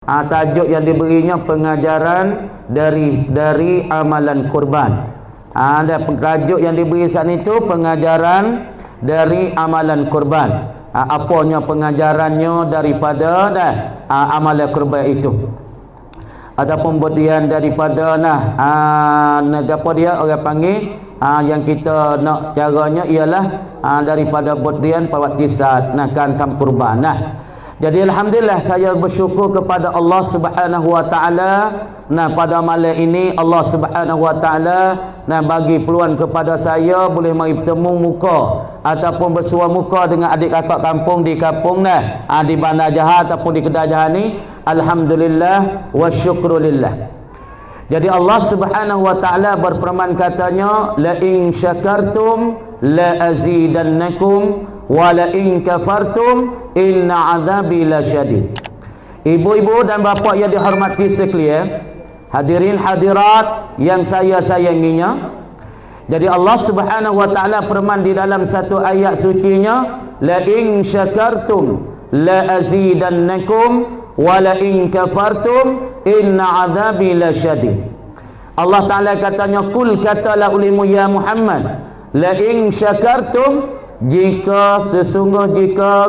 Tajuk yang diberinya pengajaran dari amalan kurban. Ada tajuk yang diberi saat itu pengajaran dari amalan kurban. Apanya pengajarannya daripada amalan kurban itu. Ataupun kemudian daripada apa dia orang panggil yang kita nak caranya ialah daripada kemudian perwakisan kan kurban. Jadi alhamdulillah saya bersyukur kepada Allah Subhanahu wa taala. Pada malam ini Allah Subhanahu wa taala bagi peluang kepada saya boleh mari bertemu muka ataupun bersua muka dengan adik kakak kampung di kampung di Bandar Jahat ataupun di Kedah Jahat ni. Alhamdulillah wa syukrulillah. Jadi Allah Subhanahu wa taala berfirman katanya, la in syakartum la azidannakum wa la in kafartum inna azabi lasyadid. Ibu-ibu dan bapa yang dihormati sekalian, hadirin hadirat yang saya sayanginya. Jadi Allah Subhanahu wa taala firman di dalam satu ayat sucinya, la in syakartum la azidannakum wa la in kafartum inna azabi lasyadid. Allah taala katanya, kul katalah ulimu ya Muhammad, la in syakartum, jika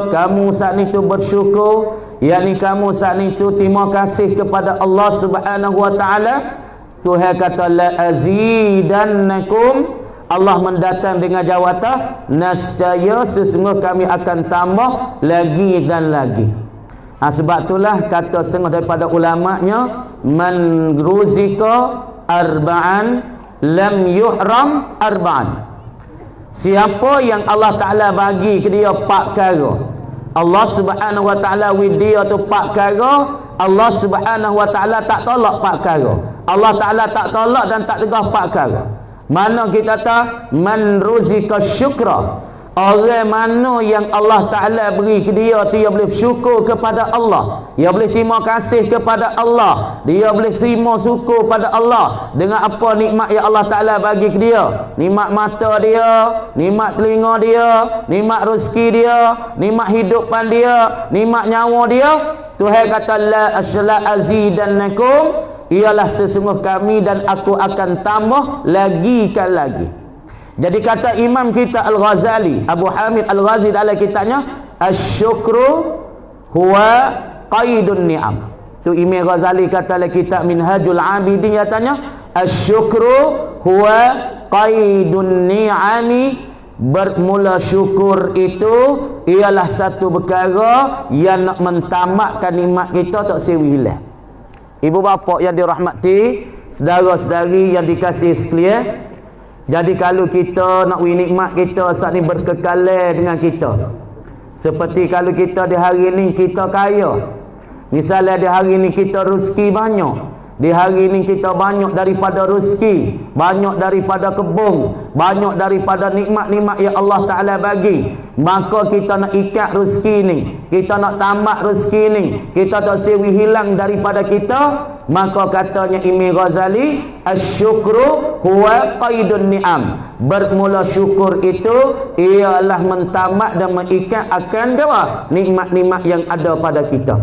kamu saat itu bersyukur, yakni kamu saat itu terima kasih kepada Allah Subhanahu wa taala, Tuhan kata la azidannakum, Allah mendatang dengan jawapan nescaya sesungguh kami akan tambah lagi dan lagi. Sebab itulah kata setengah daripada ulamanya, man ruzika arba'an lam yuhram arba'an. Siapa yang Allah Ta'ala bagi ke dia 4 perkara, Allah Subhanahu wa ta'ala with dia tu 4 perkara, Allah Subhanahu wa ta'ala tak tolak 4 perkara. Allah Ta'ala tak tolak dan tak tegah 4 perkara. Mana kita tahu? Man ruzika syukra, orang mana yang Allah Ta'ala beri ke dia tu, dia boleh syukur kepada Allah, dia boleh terima kasih kepada Allah, dia boleh terima syukur pada Allah dengan apa nikmat yang Allah Ta'ala bagi ke dia. Nikmat mata dia, nikmat telinga dia, nikmat rezeki dia, nikmat hidupan dia, nikmat nyawa dia. Tuhan kata la azidannakum, ialah sesungguh kami dan aku akan tambah lagi kan lagi. Jadi kata Imam kita Al-Ghazali, Abu Hamid Al-Ghazali dalam kitabnya Asy-Syukru huwa qaidun ni'am. Tu Imam Ghazali kata dalam kitab Minhajul Abidin, katanya Asy-Syukru huwa qaidun ni'ami, bermula syukur itu ialah satu perkara yang nak mentamatkan nikmat kita tak sewi hilang. Ibu bapa yang dirahmati, saudara-saudari yang dikasihi sekalian, jadi kalau kita nak win nikmat kita saat ni berkekalan dengan kita. Seperti kalau kita di hari ni kita kaya. Misalnya di hari ni kita rezeki banyak. Di hari ni kita banyak daripada rezeki, banyak daripada kebun, banyak daripada nikmat-nikmat yang Allah Ta'ala bagi. Maka kita nak ikat rezeki ni, kita nak tamat rezeki ni, kita tak sewi hilang daripada kita. Maka katanya Imam Ghazali, asyukru huwa qaidun ni'am, bermula syukur itu ialah mentamat dan mengikat akan nikmat-nikmat yang ada pada kita.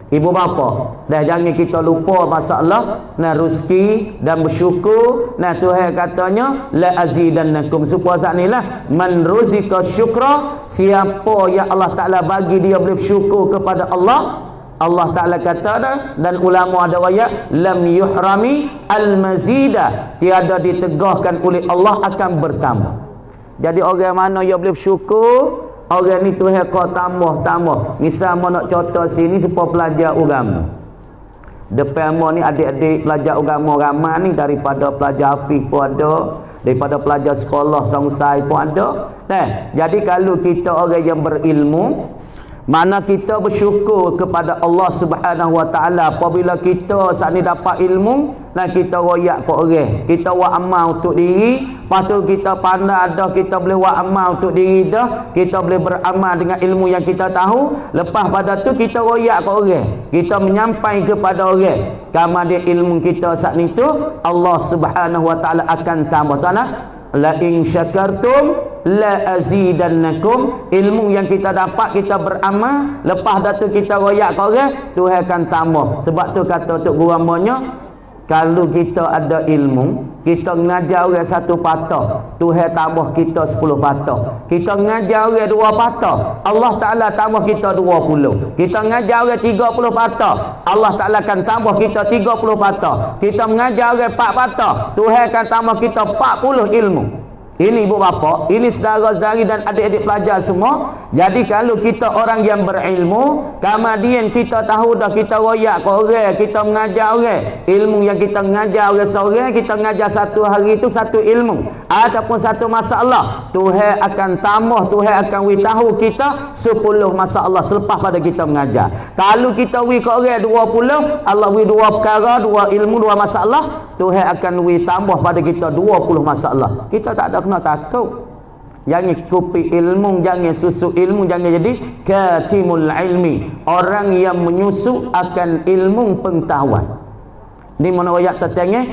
Ibu bapa, jangan kita lupa masalah rezeki dan bersyukur. Tuhan katanya la azidannakum, supaya saat ni lah man ruzika syukra, siapa yang Allah Ta'ala bagi dia boleh bersyukur kepada Allah. Allah Ta'ala kata dan ulama ada ayat lam yuhrami al-mazida, tiada ditegahkan oleh Allah akan bertambah. Jadi orang mana yang boleh bersyukur, orang ni Tuhan kau tambah. Misal mau nak contoh sini supaya pelajar agama. Depan mau ni adik-adik pelajar agama ramai ni, daripada pelajar hafiz pun ada, daripada pelajar sekolah songsai pun ada. Jadi kalau kita orang yang berilmu, mana kita bersyukur kepada Allah Subhanahu wa taala apabila kita saat ni dapat ilmu, kita royak ke orang, kita buat amal untuk diri, lepas tu kita pandai dah, kita boleh buat amal untuk diri dah, kita boleh beramal dengan ilmu yang kita tahu. Lepas pada tu kita royak ke orang, kita menyampaikan kepada orang kama dia ilmu kita saat ni tu Allah Subhanahu wa taala akan tambah. Tuan, la in syakartum la azidannakum. Ilmu yang kita dapat, kita beramal, lepas dah tu kita royak ke orang, Tuhan akan tambah. Sebab tu kata Tok Guru amanya, kalau kita ada ilmu, kita mengajar orang 1 patah, Tuhan tambah kita 10 patah. Kita mengajar orang 2 patah, Allah Ta'ala tambah kita 20. Kita mengajar orang 30 patah, Allah Ta'ala akan tambah kita 30 patah. Kita mengajar orang 4 patah, Tuhan akan tambah kita 40 ilmu. Ini ibu bapa, ini saudara-saudari dan adik-adik pelajar semua. Jadi kalau kita orang yang berilmu, kemudian kita tahu dah, kita royak ke orang, kita mengajar orang, ilmu yang kita mengajar orang seorang, kita mengajar satu hari itu satu ilmu ataupun satu masalah, Tuhan akan tambah, Tuhan akan tahu kita 10 masalah selepas pada kita mengajar. Kalau kita ke orang 20, Allah 2 perkara, 2 ilmu, 2 masalah, Tuhan akan tambah pada kita 20 masalah. Kita tak ada kena takut. Jangan kupi ilmu, jangan susu ilmu, jangan jadi katimul ilmi, orang yang menyusu akan ilmu pengetahuan. Di mana ayat tertengah,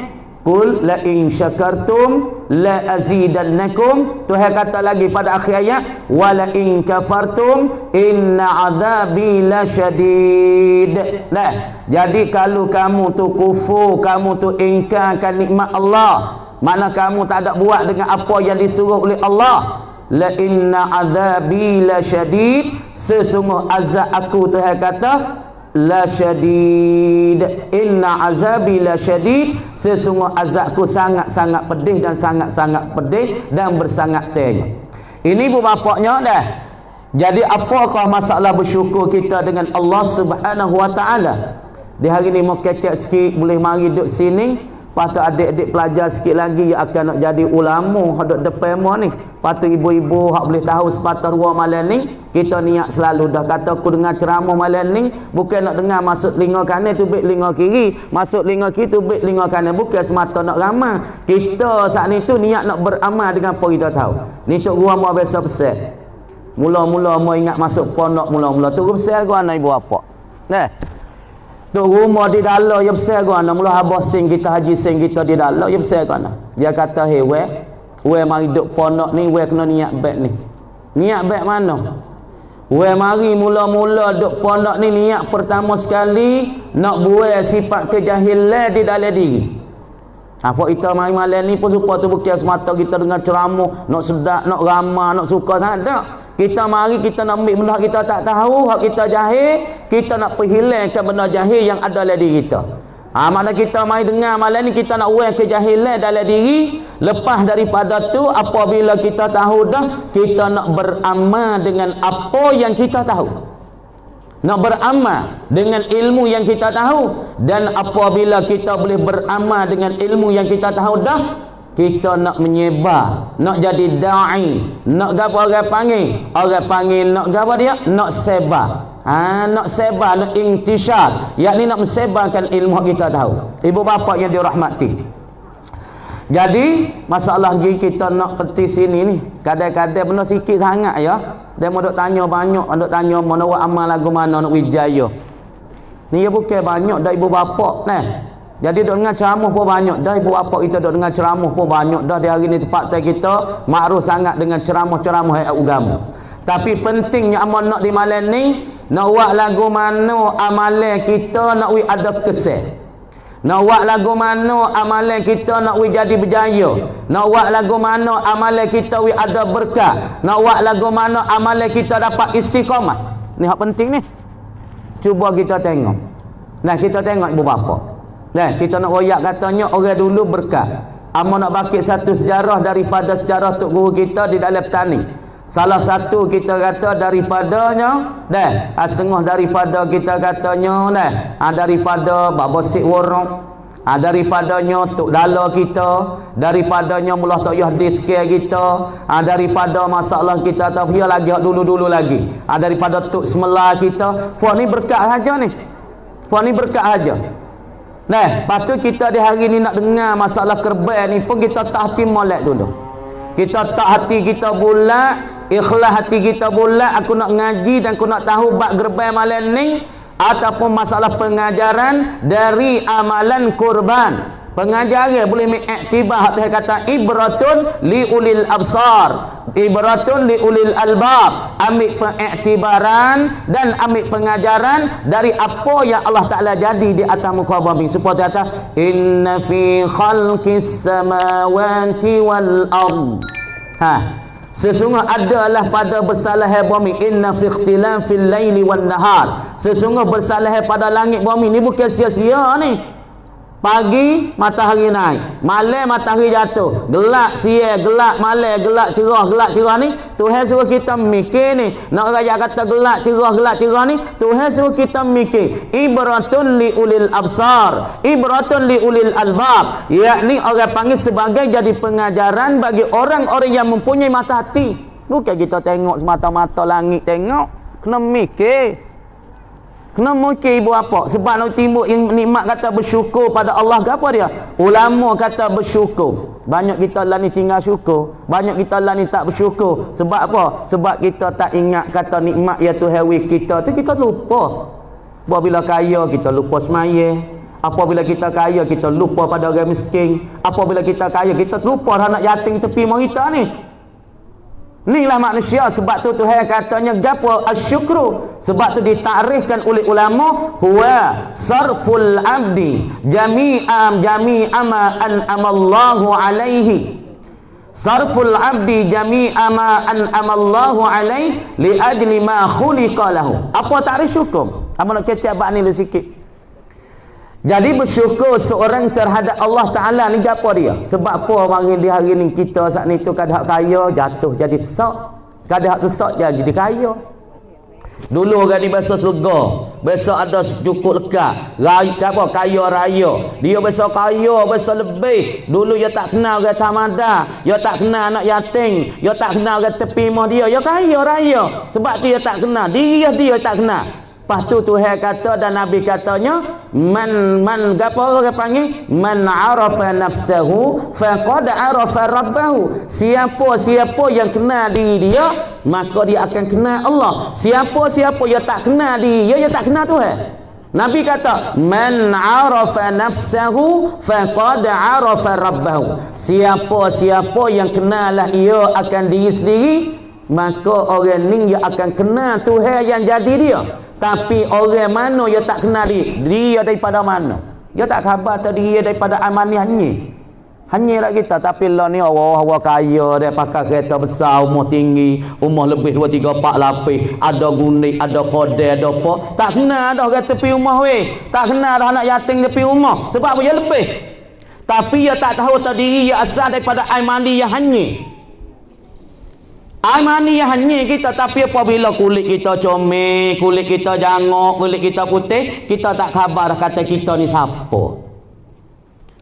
qul la in syakartum la azidannakum. Tuhan kata lagi pada akhir ayat, wa la in kafartum inna azabi lasyadid. Nah, jadi kalau kamu tu kufur, kamu tu ingkarkan nikmat Allah, mana kamu tak ada buat dengan apa yang disuruh oleh Allah, la inna azabi lasyadid, sesungguh azab aku, Tuhan kata, lasyadid, inna azabi lasyadid, sesungguh azabku sangat-sangat pedih dan sangat-sangat pedih dan bersangat tanya. Ini ibu bapaknya dah. Jadi apakah masalah bersyukur kita dengan Allah Subhanahu wa taala? Di hari ni mau kecek sikit boleh mari duduk sini. Patut adik-adik pelajar sikit lagi yang akan nak jadi ulama hadap depan mu ni. Patut ibu-ibu hak boleh tahu sepatah 2 malam ni, kita niat selalu dah kata aku dengar ceramah malam ni bukan nak dengar masuk telinga kanan tubik telinga kiri, masuk telinga kiri tubik telinga kanan, bukan semata nak ramah. Kita saat ni tu niat nak beramal dengan apa kita tahu. Ni Tok Guru mau biasa pesan. Mula-mula mau ingat masuk pondok, mula-mula tu pesan gua anak ibu apa. Nah, tu rumah di dalam yang besar gana, mula habah sing kita, haji sing kita di dalam yang besar gana. Dia kata, "Hei we mari duk pondok ni, we kena niat baik ni." Niat baik mana? We mari mula-mula duk pondok ni, niat pertama sekali nak buai sifat kejahilan di dalam diri. Apa kita mari malam ni pun supaya tu bukan semata kita dengar ceramah, nak sedap, nak ramah, nak suka sangat tak. Kita mari kita nak ambil benda kita tak tahu, hak kita jahil, kita nak perhilangkan benda jahil yang ada dalam diri kita. Makna kita mari dengar malam ni kita nak uai kejahilan dalam diri. Lepas daripada tu apabila kita tahu dah, kita nak beramal dengan apa yang kita tahu. Nak beramal dengan ilmu yang kita tahu, dan apabila kita boleh beramal dengan ilmu yang kita tahu dah, kita nak menyebar, nak jadi da'i, nak gapo orang panggil? Orang panggil nak gapo dia? Nak sebar. Nak sebar, nak intisar, yakni nak mensebarkan ilmu kita tahu. Ibu bapa yang dirahmati. Jadi masalah lagi kita nak peti sini ni, kadang-kadang benda sikit sangat ya. Dia mau duk tanya banyak, duk tanya mana buat amal lagu mana nak wijaya. Ni ya bukan banyak dah ibu bapa nah. Jadi duk dengar ceramah pun banyak dah, ibu bapa kita duk dengar ceramah pun banyak dah. Di hari ni tempat kita makruf sangat dengan ceramah-ceramah agama. Tapi pentingnya amal nak di malam ni, nak buat lagu mana amalan kita nak ada kesan. Nak buat lagu mana amalan kita nak jadi berjaya. Nak buat lagu mana amalan kita ada berkah. Nak buat lagu mana amalan kita dapat istiqamah. Ni hak penting ni. Cuba kita tengok. Nah, kita tengok ibu bapa. Nah, kita nak royak katanya orang dulu berkah. Amo nak bakit satu sejarah daripada sejarah Tok Guru kita di dalam petani. Salah satu kita kata daripadanya setengah daripada kita katanya daripada Baba Sik Warok, daripadanya Tok Dala kita, daripadanya Mullah Tok Yahdi Sekir kita, daripada masalah kita tafiyah lagi dulu-dulu lagi, daripada Tok Semela kita. Puan ni berkat saja ni. Puan ni berkat saja. Patut kita di hari ni nak dengar masalah kerban ni pun kita tak hati molek dulu. Kita tak hati kita bulat, ikhlas hati kita bulat, aku nak ngaji dan aku nak tahu bab gerban malam ni ataupun masalah pengajaran dari amalan kurban. pengajaran boleh mengiktibar Tuhan kata ibratun li ulil absar, ibratun li ulil albab, ambil pengiktibaran dan ambil pengajaran dari apa yang Allah Ta'ala jadi di atas muka bumi. Supaya kata inna fi khalqis samawati wal ard, sesungguh adalah pada bersalah bumi, inna fi ikhtilafil laili wan nahar, sesungguh bersalah pada langit bumi ni bukan sia-sia ni. Pagi matahari naik, malam matahari jatuh, gelap siang, gelap malam, gelap cerah ni Tuhan suruh kita mikir ni. Nak raja kata gelap cerah ni Tuhan suruh kita mikir. Ibratun li ulil absar, ibratun li ulil albab, yakni orang panggil sebagai jadi pengajaran bagi orang-orang yang mempunyai mata hati. Bukan kita tengok semata-mata langit tengok, kena mikir. Kena mungkin ibu apa? Sebab nak timbul yang nikmat kata bersyukur pada Allah ke apa dia? Ulama kata bersyukur. Banyak kita lah ni tinggal syukur, banyak kita lah ni tak bersyukur. Sebab apa? Sebab kita tak ingat kata nikmat ya Tuhan kita tu, kita lupa. Apabila kaya kita lupa semaya. Apabila kita kaya kita lupa pada orang miskin. Apabila kita kaya kita lupa anak yatim tepi mau kita ni. Inilah manusia. Sebab tu Tuhan katanya gapo asyukru. Sebab tu ditakrifkan oleh ulama huwa sarful abdi jami'a ma an'amallahu alaihi. Sarful abdi jami'a ma an'amallahu alaihi li ajli ma khuliqa lahu. Apa takrif syukur? Apa nak kecap bab ni sikit. Jadi bersyukur seorang terhadap Allah Ta'ala ni apa dia? Sebab apa orang di hari ni kita saat ni tu kadang kaya jatuh jadi sesak, kadang sesak jadi kaya. Dulu orang di bahasa surga, besok ada cukup lekat, apa kaya raya. Dia besok kaya, besok lebih. Dulu dia tak kenal orang tamada, dia tak kenal anak yatim, dia tak kenal orang tepi mah dia kaya raya. Sebab tu dia tak kenal dia tak kenal. Lepas tu Tuhan kata dan Nabi katanya man gapo orang panggil man arafa nafsahu faqad arafa rabbahu. Siapa yang kenal diri dia maka dia akan kenal Allah. Siapa yang tak kenal diri dia tak kenal Tuhan. Nabi kata man arafa nafsahu faqad arafa rabbahu. Siapa yang kenal ia akan diri sendiri maka orang ni dia akan kenal Tuhan yang jadi dia. Tapi orang mana dia tak kenal dia daripada mana? Dia tak khabar tadi dia daripada amani hanya lah kita. Tapi lah ni orang kaya dia pakai kereta besar, umur tinggi, umur lebih 2, 3, 4 lapis, ada gunik, ada kodel, ada apa. Tak kenal dah orang tepi rumah weh. Tak kenal dah anak yatim tepi rumah. Sebab apa dia lebih. Tapi dia tak tahu tadi dia asal daripada air mandi yang hanya. Air mandi yang hanya kita. Tapi apabila kulit kita comel, kulit kita jangok, kulit kita putih, kita tak khabar kata kita ni siapa.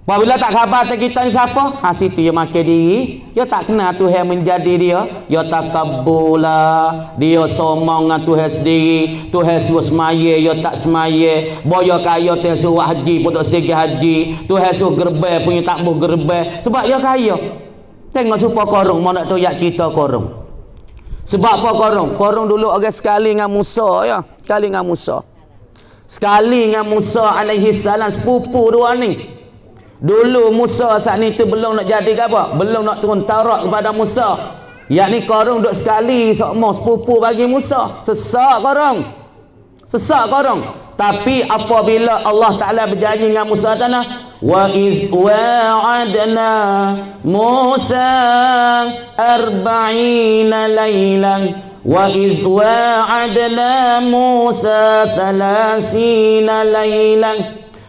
Apabila tak khabar kata kita ni siapa, situ dia makan diri. Dia tak kenal Tuhan menjadi dia. Dia tak kabula. Dia somong dengan Tuhan sendiri. Tuhan suruh semaya, dia tak semaya. Boya kaya Tuhan suruh haji, pun tak sedikit haji. Tuhan suruh gerbel, punya tak boleh gerbel. Sebab dia kaya. Tengok supaya korong, mau nak tahu yak cerita korong. Sebab apa korong? Korong dulu orang sekali dengan Musa ya. Sekali dengan Musa alaihi salam, sepupu dua ni. Dulu Musa saat ni tu belum nak jadi apa? Belum nak turun Taurat kepada Musa. Yakni korong duduk sekali sokmo sepupu bagi Musa. Sesak korong. Tapi apabila Allah Ta'ala berjanji dengan Musa tanah wa iz wa'adna Musa 40 laylan wa iz wa'adna Musa 30 laylan.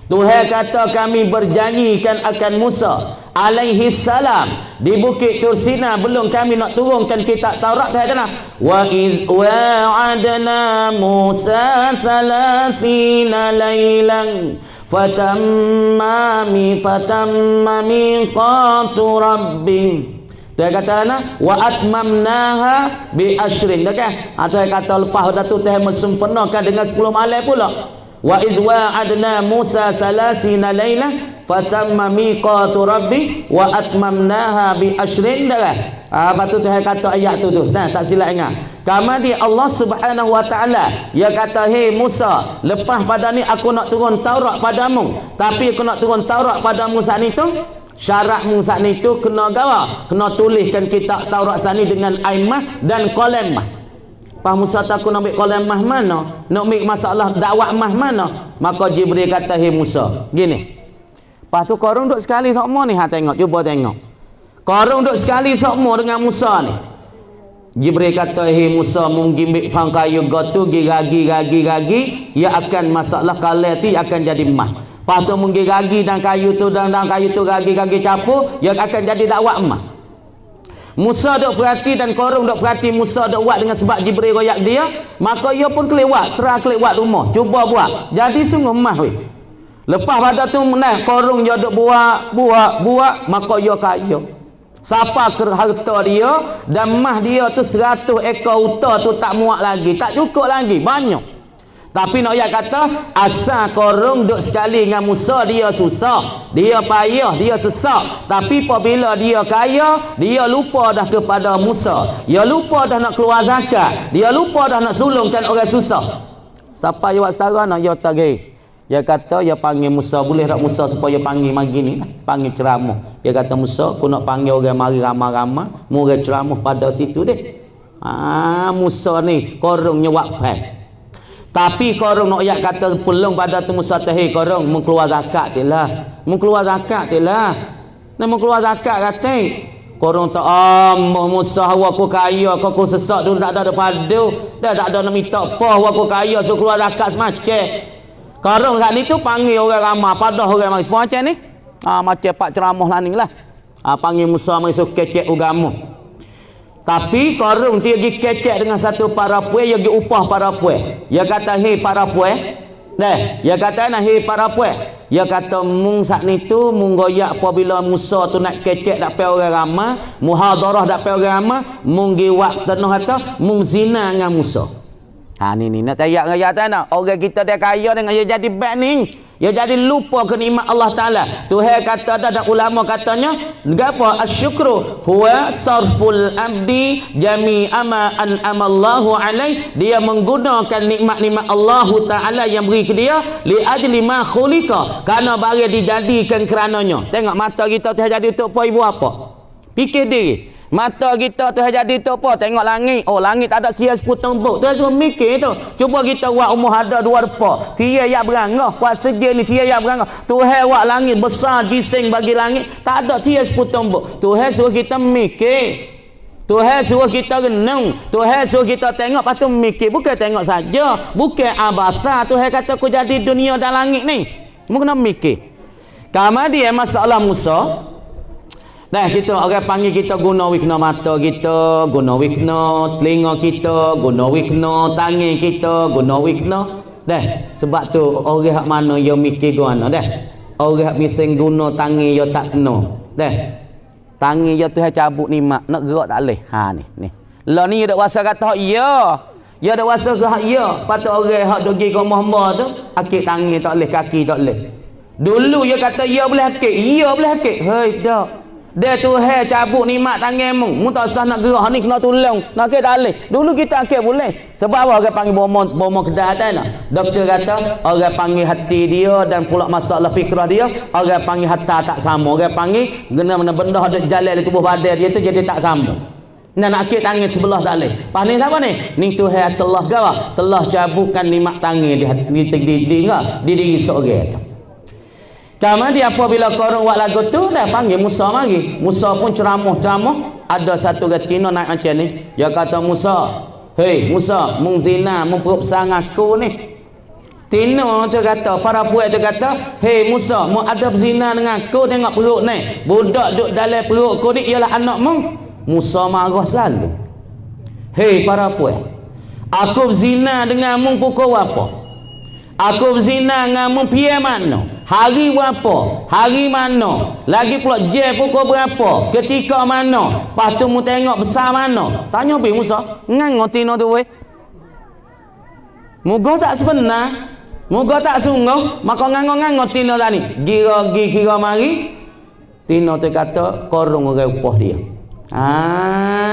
Tuhan kata kami berjanjikan akan Musa alaihi salam di bukit Tursina belum kami nak turunkan kitab Taurat kata wa iz wa'adna Musa 30 laylan fatamma miqatu rabbi. Dia kata wa atmamnaha bi asyrin. Kan atau kata lepas dah tu Tuhan sempurnakan dengan 10 malam pula. Wa iz wa'adna Musa 30 laylan fatamma miqatu rabbi wa atmamnaha bi asyrin dah. Apa tu Tuhan kata ayat tu nah tak silap ingat. Kemudian Allah Subhanahu wa taala dia kata, "Hei Musa, lepas pada ni aku nak turun Taurat padamu, tapi aku nak turun Taurat padamu saat ni tu syaratmu saat ni tu kena gawa, kena tuliskan kitab Taurat saat ni dengan ain mah dan qalam mah." Pak Musa takut nak ambil qalam mah mana? Nak ambil masalah dakwah mah mana? Maka Jibril kata, "Hei Musa, gini. Lepas tu korang duduk sekali sama ni, tengok, cuba tengok. Korang duduk sekali sama dengan Musa ni." Jibril kata, "Hei Musa, mungkin ambil pang kayu gotu gigi, ia akan masalah kalah tu akan jadi mah. Lepas tu mungkin gigi dan kayu tu dan kayu tu gigi capur, ia akan jadi dakwah mah." Musa duk perhati dan korang duk perhati Musa duk buat dengan sebab Jibril royak dia, maka ia pun kelewat, kelewat rumah, cuba buat. Jadi sungguh mah weh. Lepas pada tu menang korang dia duk buat, maka ia kaya. Siapa ke harta dia dan mah dia tu 100 ekor unta tu tak muat lagi, tak cukup lagi, banyak. Tapi nak ayat kata asal korang duk sekali dengan Musa dia susah, dia payah, dia sesak. Tapi apabila dia kaya, dia lupa dah kepada Musa, dia lupa dah nak keluar zakat, dia lupa dah nak sulungkan orang susah. Siapa yang buat setara nak dia tagih. Dia kata dia panggil Musa, boleh tak Musa supaya panggil magi ni, panggil ceramah. Dia kata, "Musa, aku nak panggil orang mari ramai-ramai, murah ceramah pada situ deh." Musa ni korongnya wakfai. Tapi korong nak ayat kata pulung pada tu Musa tahi korong mau keluar zakat lah. Mau keluar zakat lah. Nak mau keluar zakat kata. Korong tak Musa aku kaya, aku sesak dulu tak ada padu. Dah tak ada nak minta apa, aku kaya so keluar zakat semacam. Korong kat ni tu panggil orang ramai, padah orang mari semua macam ni. Macam pak ceramah lah ni lah. Panggil Musa mari so kecek agama. Tapi korong dia pergi kecek dengan satu para puai, dia pergi upah para puai. Dia kata, "Hei para puai." Dia kata, "Hei para puai." Dia kata, "Mung saat ni tu mung goyak apabila Musa tu nak kecek tak payah orang ramai, muhadarah tak payah orang ramai, mung gi wak tenah kata mung zina dengan Musa." Ni nak tayak dengan ayat nak. Orang kita dia kaya dengan dia jadi bad ni. Dia jadi lupa kenikmat Allah Taala. Tuhan kata ada ulama katanya, gapo asyukru huwa sarful abdi jami'a ma an'amallahu alaih. Dia menggunakan nikmat-nikmat Allah Taala yang beri ke dia li ajli ma khuliqa, kerana barang dijadikan kerananya. Tengok mata kita tu jadi untuk apa ibu apa? Fikir diri. Mata kita tu jadi tu apa? Tengok langit. Oh, langit tak ada kira seputang buk. Tu suruh mikir tu. Cuba kita buat umur ada 2 depa. Kira yang berangah. Buat seje ni kira yang berangah. Tuhan buat langit besar gising bagi langit. Tak ada kira seputang buk. Tuhan suruh kita mikir. Tuhan suruh kita renung. Tuhan suruh kita tengok. Lepas tu mikir. Bukan tengok saja. Bukan abasa. Tuhan kata aku jadi dunia dan langit ni. Mu kena mikir. Kemudian masalah Musa. Nah, kita orang panggil kita guna wikna mata kita, guna wikna telinga kita, guna wikna tangan kita, guna wikna. Dah, sebab tu orang hak mana dia mikir guna dah. Orang hak bising guna tangan dia tak kena. Dah. Tangan dia tu cabut ni mak, nak gerak tak boleh. Ni. Lah ni dia dak wasa kata ya. Dia dak wasa sah ya. Patut orang hak dogi ke hamba tu, akik tangan tak boleh, kaki tak boleh. Dulu dia kata ya boleh akik, ya boleh akik. Hei dak. Dia tu cabut nikmat tanganmu. Mu tak usah nak gerak ni kena tolong. Nak ke tak boleh. Dulu kita akik boleh. Sebab apa orang panggil bomo kedah tak nak. Doktor kata orang panggil hati dia dan pula masalah fikrah dia, orang panggil harta tak sama. Orang panggil benda ada jalan di tubuh badan dia tu jadi tak sama. Nak akik tangan sebelah tak boleh. Pas ni siapa ni? Ni Tuhan telah gawa, telah cabutkan nikmat tangan di diri seorang tu. Kemudian apabila korang buat lagu tu, dah panggil Musa mari. Musa pun ceramah. Ada satu retina naik macam ni. Dia kata Musa, "Hei Musa, mung zina, mung perut besar aku ni." Tino tu kata, para puai tu kata, "Hei Musa, mu ada berzina dengan aku, tengok perut ni. Budak duduk dalam perut aku ni ialah anak mung." Musa marah selalu. "Hei para puai, aku berzina dengan mung pukul apa? Aku berzina dengan mu pian mana? Hari berapa? Hari mana? Lagi pula je pukul berapa? Ketika mana? Lepas tu mu tengok besar mana?" Tanya bi Musa. Ngan ngotino tu weh. Moga tak sebenar. Moga tak sungguh, maka nganggo-nganggo tina tadi. Kira mari tina tu kata korong orang upah dia.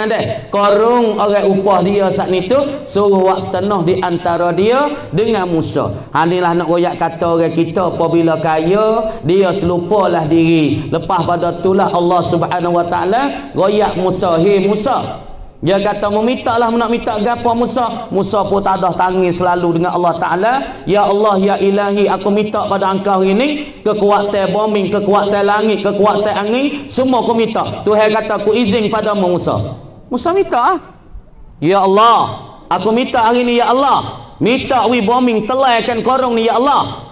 Deh, korong orang upah dia saat itu suruh wak tenah di antara dia dengan Musa. Inilah nak royak kata orang kita apabila kaya dia terlupalah diri. Lepas pada itulah Allah Subhanahu Wa Taala royak Musa, "Hei Musa." Dia kata mau minta lah, nak minta gapo Musa. Musa pun tak ada tangis selalu dengan Allah Ta'ala. "Ya Allah, ya Ilahi, aku minta pada engkau ini kekuatan bumi, kekuatan langit, kekuatan angin, semua aku minta." Tuhan kata, "Aku izin padamu Musa." Musa minta "Ya Allah, aku minta hari ni ya Allah. Minta wi bumi telaikan korong ni ya Allah."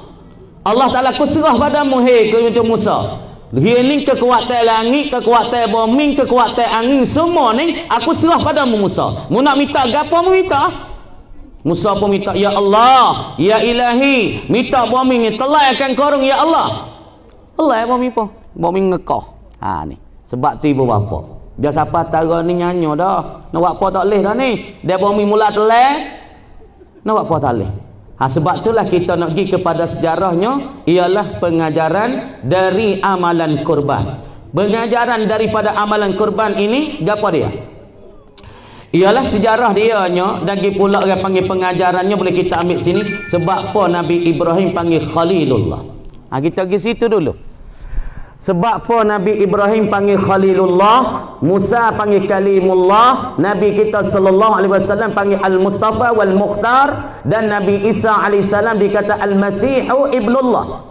Allah Ta'ala, "Aku serah padamu hei kau Musa. Ini kekuatan langit, kekuatan bumi, kekuatan angin, semua ni aku serah padamu Musa. Mu nak minta gapo mu minta?" Musa pun minta, "Ya Allah, ya Ilahi, minta bumi ni telaikan korong ya Allah." Allah bumi pun, bumi ngekah. Ni sebab tu ibu bapa. Dia siapa tara ni nyanyo dah. Nak buat apa tak leh dah ni. Dia bumi mula telai. Nak buat apa tak leh. Sebab itulah kita nak pergi kepada sejarahnya, ialah pengajaran dari amalan kurban. Pengajaran daripada amalan kurban ini gapo dia? Ialah sejarah dia nya, dan pula orang panggil pengajarannya boleh kita ambil sini. Sebab apa Nabi Ibrahim panggil Khalilullah? Kita pergi situ dulu. Sebab apa Nabi Ibrahim panggil Khalilullah, Musa panggil Kalimullah, Nabi kita sallallahu alaihi wasallam panggil Al-Mustafa wal Mukhtar, dan Nabi Isa alaihi salam dikata Al-Masihu Ibnullah.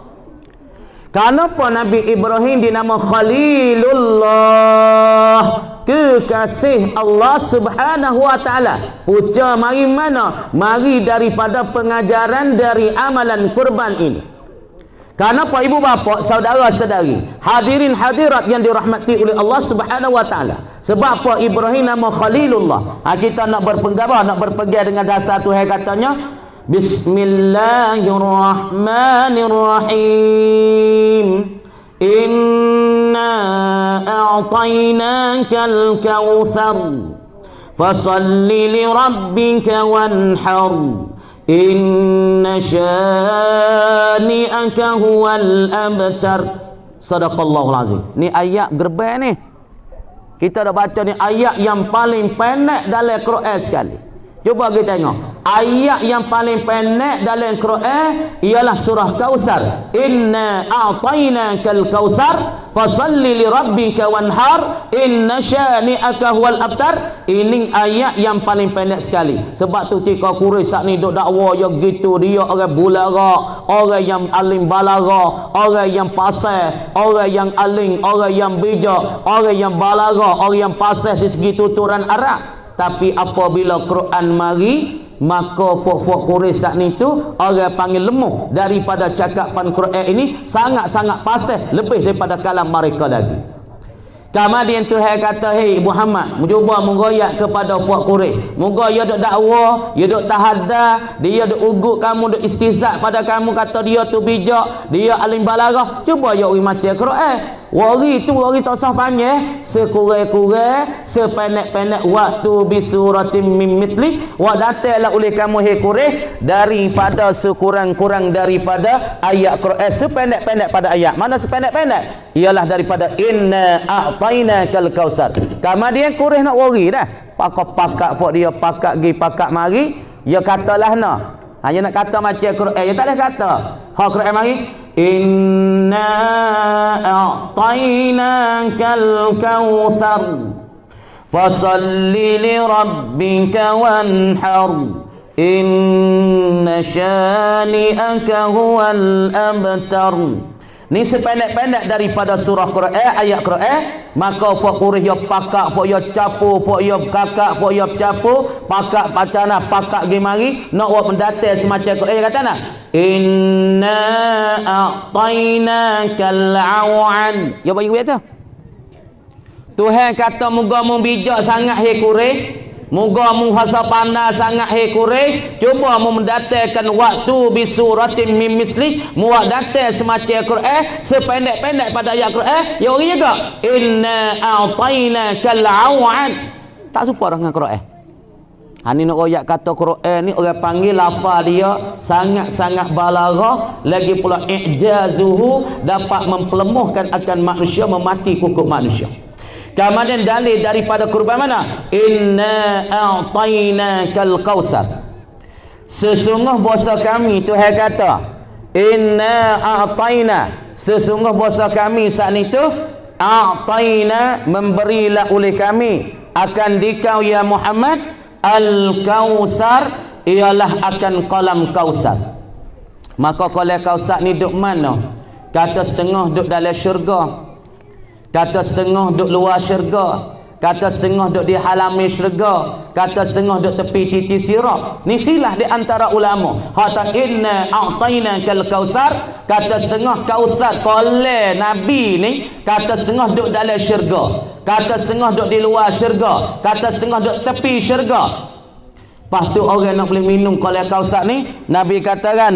Kenapa Nabi Ibrahim dinama Khalilullah? Kekasih Allah Subhanahu wa taala. Puja mari mana? Mari daripada pengajaran dari amalan kurban ini. Kenapa ibu bapa, saudara-saudari, hadirin hadirat yang dirahmati oleh Allah Subhanahu wa taala? Sebab apa Ibrahim nama Khalilullah? Kita nak berpegang, nak berpegang dengan dasar Tuhan katanya, Bismillahirrahmanirrahim. Inna a'tainakal kautsar fasalli li rabbika wanhar. Inna syani'aka huwal abtar. Sadaqallahul azim. Ni ayat gerbang ni. Kita dah baca ni ayat yang paling pendek dalam Quran sekali. Cuba kita tengok. Ayat yang paling pendek dalam Quran ialah surah Kautsar. Inna a'tainakal kautsar fasalli li rabbika wanhar inna syani'aka huwal abtar. Ini ayat yang paling pendek sekali. Sebab tu tika Quraisy sak ni duk dakwa ya gitu, dia orang bulara, orang yang alim balaga, orang yang pasal, orang yang alim, orang yang bijak, orang yang balaga, orang yang pasal di segi tuturan Arab. Tapi apabila Quran mari, maka fok-fok Quraisy sak ni tu orang panggil lemah daripada cakapan Quran ini, sangat-sangat pasal lebih daripada kalam mereka lagi. Kemudian Tuhan kata, "Hei Muhammad, cuba mengoyak kepada fok Quraisy. Moga dia duk dakwa, dia duk tahaddah, dia duk ugut kamu, duk istihza pada kamu, kata dia tu bijak, dia alim balaghah. Cuba ya uri mati Quran. Wari tu wari tak usah panjang, sekurang-kurang, sependek-pendek waktu bisuratim mim mithli, wa datanglah oleh kamu hei Quraisy daripada sekurang-kurang daripada ayat Quran, sependek-pendek pada ayat. Mana sependek-pendek? Ialah daripada inna a'tainakal kautsar. Kemudian Quraisy nak wari dah. Pakak-pakak pok dia, pakak gi pakak mari, dia katalah nah. Hanya nak kata macam Quran, dia tak ada kata. Ha Quran mari, inna a'tainakal kautsar fasalli li rabbika wanhar inna syani'aka huwal abtar. Ni sependek-pendek daripada surah Quran, ayat Quran. Maka fok Quraisy yo pakak, fok yo capu, fok yo kakak, fok yo capu, pakak pacana, pakak gi mari nak buat pendatai semacam Quran. Dia kata nah, inna a'tainakal awan. Yo bagi kata Tuhan kata moga mu bijak sangat hei Quraisy, moga mu hasa pandai sangat hei Quraisy, cuba mu mendatangkan waktu bisuratin mim misli, mu datang semacam Quran, sependek-pendek pada ayat Quran. Ya orang juga inna a'tainakal awan. Tak serupa dengan Quran. Hani nak royak kata Quran ni orang panggil lafaz dia sangat-sangat balaghah, lagi pula i'jazuhu dapat mempelemuhkan akan manusia, memati kukuk manusia. Kemudian dalil daripada kurban mana? Inna a'tainakal kausar. Sesungguh bahasa kami Tuhan kata, inna a'taina, sesungguh bahasa kami saat itu, a'taina memberilah oleh kami akan dikau ya Muhammad al-kausar, ialah akan kolam kausar. Maka kolam kausar ni duk mana? Kata setengah duk dalam syurga, kata setengah duk luar syurga, kata setengah duk di halami syurga, kata setengah duk tepi titi sirat. Ni khilaf di antara ulama. Kata inna a'taina kal kausar, kata setengah kausar kolam Nabi ni, kata setengah duk dalam syurga, kata setengah duk di luar syurga, kata setengah duk tepi syurga. Lepas tu orang nak boleh minum kolam kausar ni, Nabi katakan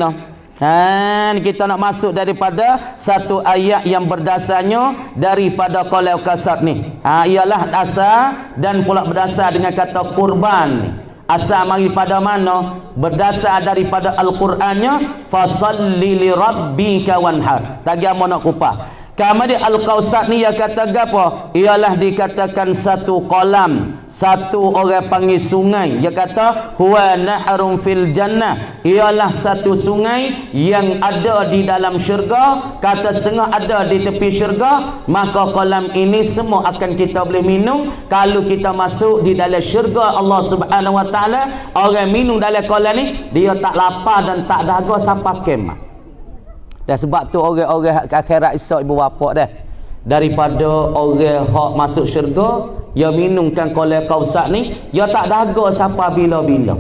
kita nak masuk daripada satu ayat yang berdasarnya daripada kolam kausar ni. Ialah dasar dan pula berdasar dengan kata kurban. Asal mari pada mana? Berdasar daripada Al-Qurannya, fasalli li rabbika wanhar. Tak apa nak kupah. Kemudian Al-Kausar ni yang kata apa? Ialah dikatakan satu kolam, satu orang panggil sungai. Dia kata huwa nahrun fil jannah, ialah satu sungai yang ada di dalam syurga, kata setengah ada di tepi syurga. Maka kolam ini semua akan kita boleh minum kalau kita masuk di dalam syurga Allah Subhanahu wa taala. Orang minum dalam kolam ni dia tak lapar dan tak dahaga sampai kiamat. Dan sebab tu orang-orang akhirat esok ibu bapa dah, daripada orang hak masuk syurga, dia minumkan kolam kausar ni, dia tak dahaga sampai bila-bila.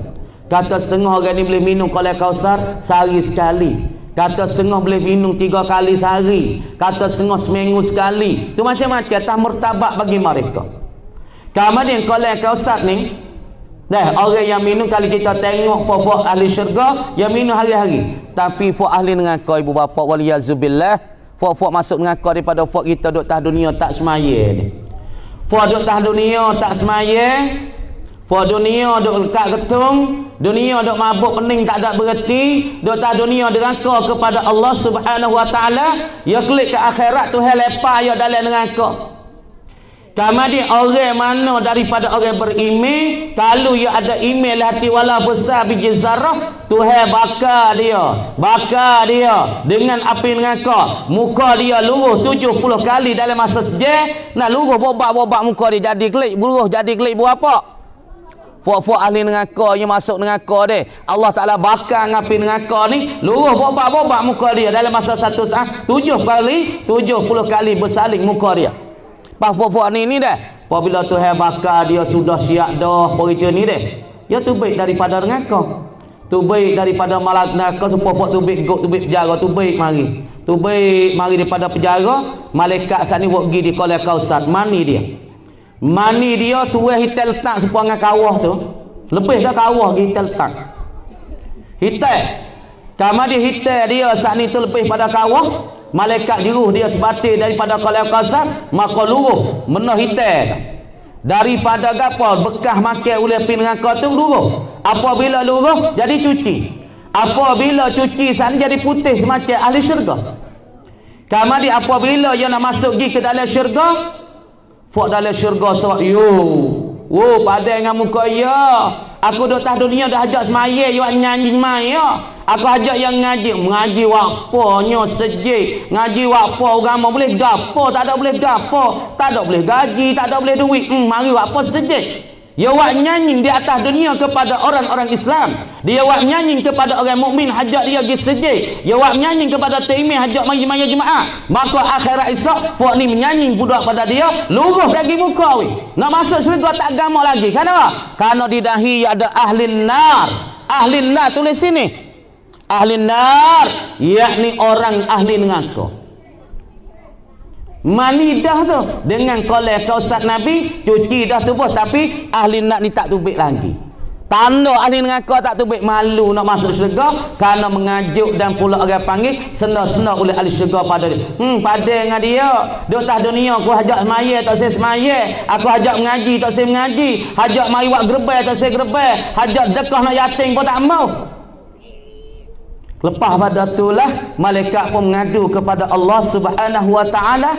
Kata setengah orang ni boleh minum kolam kausar sehari sekali, kata setengah boleh minum 3 kali sehari, kata setengah seminggu sekali. Tu macam-macam tak martabat bagi mereka. Kemudian kolam kausar ni orang yang minum, kalau kita tengok fuk ahli syurga, yang minum hari-hari. Tapi fuk ahli neraka ibu bapa waliyazubillah, fuk masuk neraka daripada fuk kita duk tah dunia tak semaya ni. Fuk duk tah dunia tak semaya, fuk dunia duk lekat ketung, dunia duk mabuk pening tak ada berhenti, duk tah dunia deraka kepada Allah Subhanahu wa taala, ya klik ke akhirat tu hal lepas ya dalam neraka. Kemudian orang mana daripada orang beriman, kalau ia ada email hati wala besar biji zarah, Tuhan bakar dia dengan api neraka. Muka dia luruh 70 kali dalam masa sejam. Nak luruh bobak-bobak muka dia jadi kelik, luruh jadi kelik buat apa? Fuk-fuk ahli neraka yang masuk neraka dia, Allah Ta'ala bakar dengan api neraka ni, luruh bobak-bobak muka dia dalam masa 1 saat 70 kali bersaling muka dia. Fuk-fuk ni dah, apabila Tuhan bakar dia sudah siap dah perita ni dah, dia tu baik daripada neraka, tu baik daripada malak neraka. Supaya tu baik tu baik penjara, tu baik mari daripada penjara. Malaikat saat ni buat pergi di kolam kausar, mani dia tuai hitam letak supaya dengan kawah tu, lebih dah kawah hitam letak hitam. Kemudian hitam dia saat ni tu lebih pada kawah. Malaikat diruh dia sebatil daripada kolam kausar, maka luruh menah hitam daripada gapo bekas makan oleh api neraka tu luruh. Apabila luruh jadi cuci, apabila cuci sana jadi putih semacam ahli syurga. Kemudian apabila dia nak masuk pergi ke dalam syurga, fok dalam syurga sok padai dengan muka ya. Aku duk tah dunia dah ajak semaya you nyanyi semaya. Aku ajak yang ngaji waponya sejik, ngaji wapo agama boleh gapo, tak ada boleh gapo, tak ada boleh gaji, tak ada boleh duit. Mari wapo sejik. Dia wak nyanyi di atas dunia kepada orang-orang Islam. Dia wak nyanyi kepada orang mukmin, hajak dia pergi sejik. Dia wak nyanyi kepada taimih, hajak maya jemaah. Maka akhirat esok fok ni menyanyi budak pada dia, luruh lagi muka we. Nak masuk syurga tak agama lagi. Kenapa? Karena di dahi ada ahli nar. Ahli nar tulis sini. Ahli nar, yakni orang ahli neraka. Mani dah tu dengan kolam kausar Nabi cuci dah tubuh, tapi ahli nak ni tak tubik lagi. Tanda ahli neraka tak tubik malu nak masuk syurga kerana mengajuk dan pula orang panggil sena-sena oleh ahli syurga pada dia. Pada dengan dia. Duk atas dunia aku hajak semaya tak saya semaya. Aku hajak mengaji tak saya mengaji. Hajak mari buat gerbel tak saya gerbel. Hajak dekah nak yatim pun tak mau. Lepas pada itulah malaikat pun mengadu kepada Allah Subhanahu wa taala.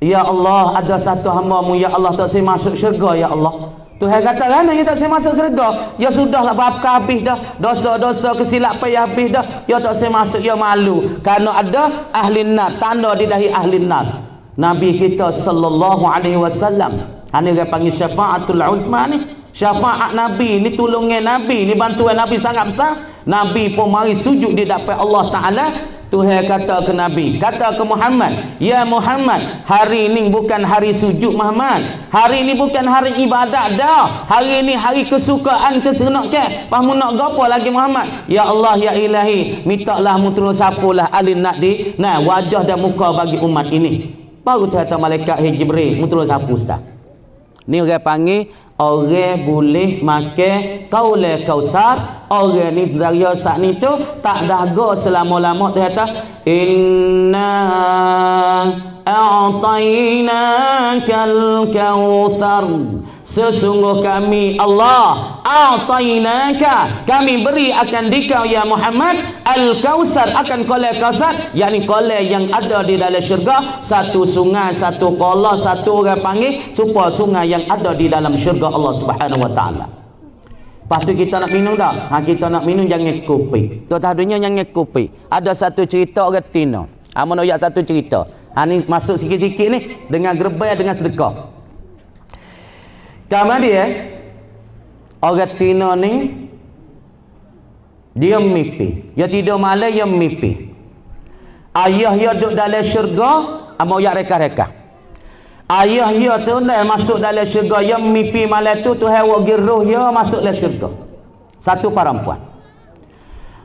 Ya Allah, ada satu hamba-Mu ya Allah tak saya masuk syurga ya Allah. Tuhan kata kan yang tak saya masuk syurga. Ya sudahlah apa habis dah. Dosa-dosa kesilapan ya habis dah. Ya tak saya masuk ya malu. Kerana ada ahli nar, tanda di dahi ahli nar. Nabi kita sallallahu alaihi wasallam. Ini dia panggil syafaatul uzma ni. Syafaat Nabi ni, tolongan Nabi ni, bantuan Nabi sangat besar. Nabi pun mari sujud di depan Allah Taala. Tuhan kata ke Nabi, kata ke Muhammad, ya Muhammad, hari ini bukan hari sujud Muhammad, hari ini bukan hari ibadat dah, hari ini hari kesukaan keseronokan. Pamu nak gapo lagi Muhammad? Ya Allah ya Ilahi, mintalah mu tolong sapulah alin nak di wajah dan muka bagi umat ini. Baru kata malaikat Jibril, mu tolong sapu ustaz. Ni orang panggil orang boleh makan kaule kausar. Orang ni dari saat ni tu tak dahaga selama-lama. Dia kata inna a'tainakal kautsar, sesungguh kami Allah a'tainaka, kami beri akan dikau ya Muhammad al-kausar, akan kolai kausar, yakni kolai yang ada di dalam syurga. Satu sungai, satu kolah, satu orang panggil supaya sungai yang ada di dalam syurga Allah Subhanahu wa taala. Lepas tu kita nak minum dah. Kita nak minum jangan kopi. Tuan dunia jangan kopi. Ada satu cerita orang Tino. Amun ayat satu cerita. Ni masuk sikit-sikit ni dengan gerbel dengan sedekah. Kamar dia orang Tino ni dia mimpi. Dia tidur malam dia mimpi. Ayah dia duduk dalam syurga, amun ayat reka-reka. Ayah dia tu dah masuk dalam syurga. Yang mimpi malam tu Tuhan wagi roh dia masuk dalam syurga. Satu perempuan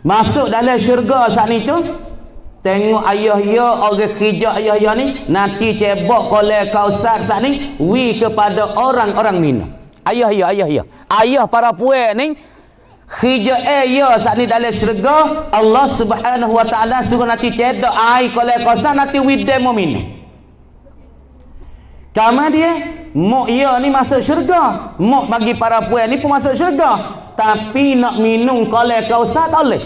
masuk dalam syurga saat ni tu. Tengok ayah dia, orang kerja ayah dia ni nanti cebok kolai kausar saat ni wi kepada orang-orang minum. Ayah dia ayah para puan ni kerja dia saat ni dalam syurga. Allah Subhanahu wa taala suruh nanti cedok air kolai kausar nanti wi demo minum. Kamar dia, mok ia ni masuk syurga. Mok bagi para puan ni pun masuk syurga. Tapi nak minum kolai kausar tak boleh.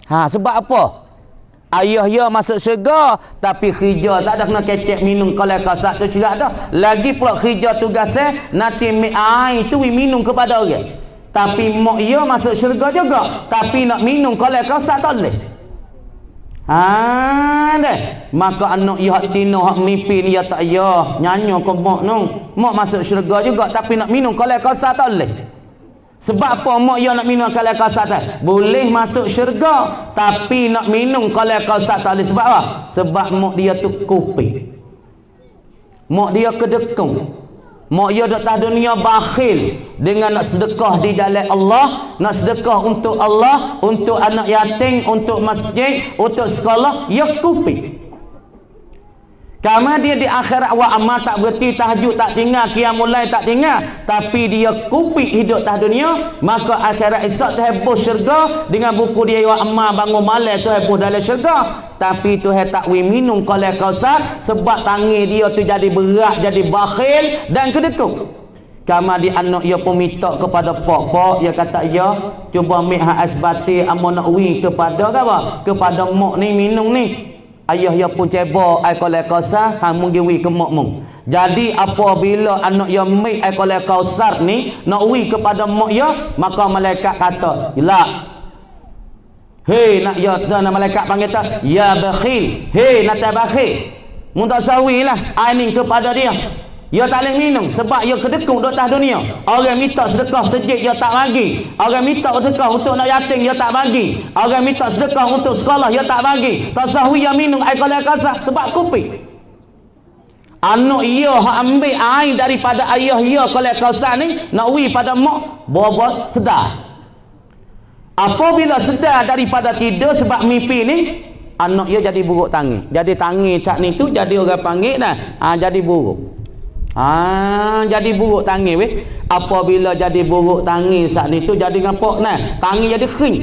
Sebab apa? Ayah dia masuk syurga, tapi kerja tak ada kena kecek minum kolai kausar tu cerak dah. Lagi pula kerja tugasnya nanti air tu minum kepada orang. Tapi mok ia masuk syurga juga, tapi nak minum kolai kausar tak boleh. Maka anak ia hak tino hak mimpi ni ya tak ya nyanyo ke mak nong. Mak masuk syurga juga tapi nak minum kolai kausar tak boleh. Sebab apa mak ia nak minum kolai kausar tak boleh masuk syurga, tapi nak minum kolai kausar tak boleh. Sebab apa? Sebab mak dia tu kopi, mak dia kedekung. Mak dia duk atas dunia bakhil dengan nak sedekah di jalan Allah, nak sedekah untuk Allah, untuk anak yatim, untuk masjid, untuk sekolah, ya kupi. Karena dia di akhirat wa amal tak berhenti, tahajud tak tinggal, qiyamul lail tak tinggal, tapi dia kupi hidup atas dunia, maka akhirat esok terheboh syurga dengan buku dia wa amal bangun malam terheboh dalam syurga. Tapi Tuhan tak wi minum kolai kausar sebab tangan dia tu jadi berat, jadi bakhil dan kedekung. Kama di anak dia pun minta kepada pak-pak, dia kata ya cuba ambil hak asbati amo nak wi kepada apa? Kepada mak ni minum ni. Ayah dia pun cebok air kolai kausar, hang mung wi ke mak mung. Jadi apabila anak dia ambil air kolai kausar ni nak wi kepada mak dia, maka malaikat kata, "La hei nak ya nak malaikat panggil tak ya bakhil, hei nak bakhil, mun tak sawilah air ni kepada dia. Dia tak boleh minum sebab dia kedekung duduk atas dunia. Orang minta sedekah sejid dia tak bagi. Orang minta sedekah untuk nak yatim dia tak bagi. Orang minta sedekah untuk sekolah dia tak bagi. Tak sahwi dia minum air kolai kausar sebab kopi. Anak ia hak ambil air daripada ayah ia kolai kausar ni nak wi pada mak, bawa sedar. Apabila sedar daripada tidur sebab mimpi ni, anak ia jadi buruk tangi. Jadi tangi cak ni tu jadi orang panggil dah, jadi buruk. Jadi buruk tangi weh. Apabila jadi buruk tangi saat itu jadi ngapok nah, tangi jadi kering.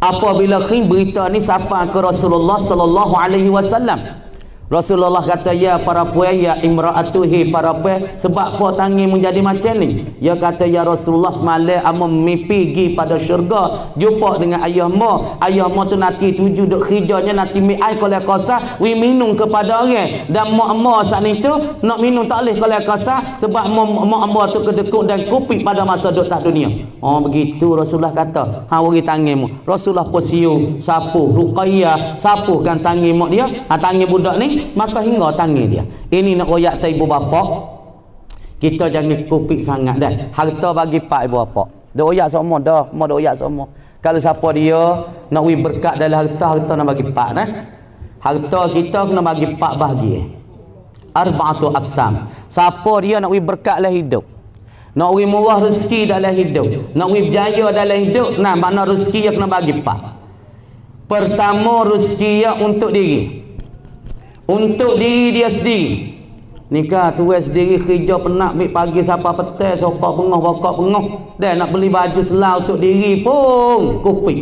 Apabila kering, berita ni sampai ke Rasulullah sallallahu alaihi wasallam. Rasulullah kata, ya para puan, ya imra'atuhi, para puan, sebab apa tangi menjadi macam ni? Dia kata, ya Rasulullah, semalam amo mimpi pergi pada syurga, jumpa dengan ayahmu. Ayahmu tu nanti tuju duk kerjanya, nanti mi air kalau kosa, wi minum kepada orang. Dan mak-mak saat itu nak minum tak boleh kalau kosa, sebab mak-mak tu kedekut dan kupik pada masa duk tak dunia. Begitu Rasulullah kata, wari tangimu. Rasulullah posiu sapu Ruqayyah, sapukan tangi mak dia, tangi budak ni, maka hingga tangi dia. Ini nak royak tak ibu bapa, kita jangan kupik sangat dah. Harta bagi pak ibu bapa, dah royak semua dah, mau dah royak semua. Kalau siapa dia nak wi berkat dalam harta nak bagi pak nah. Harta kita kena bagi pak bahagia. Arba'atu aqsam. Siapa dia nak wi berkat dalam hidup, nak wi murah rezeki dalam hidup, nak wi berjaya dalam hidup, nah mana rezeki yang kena bagi pak. Pertama, rezeki yang untuk diri. Untuk diri dia sendiri. Nikah tuai sendiri kerja penat ambil pagi sampai petang, sopak pengah bakak pengah. Dan nak beli baju selau untuk diri pun kuping.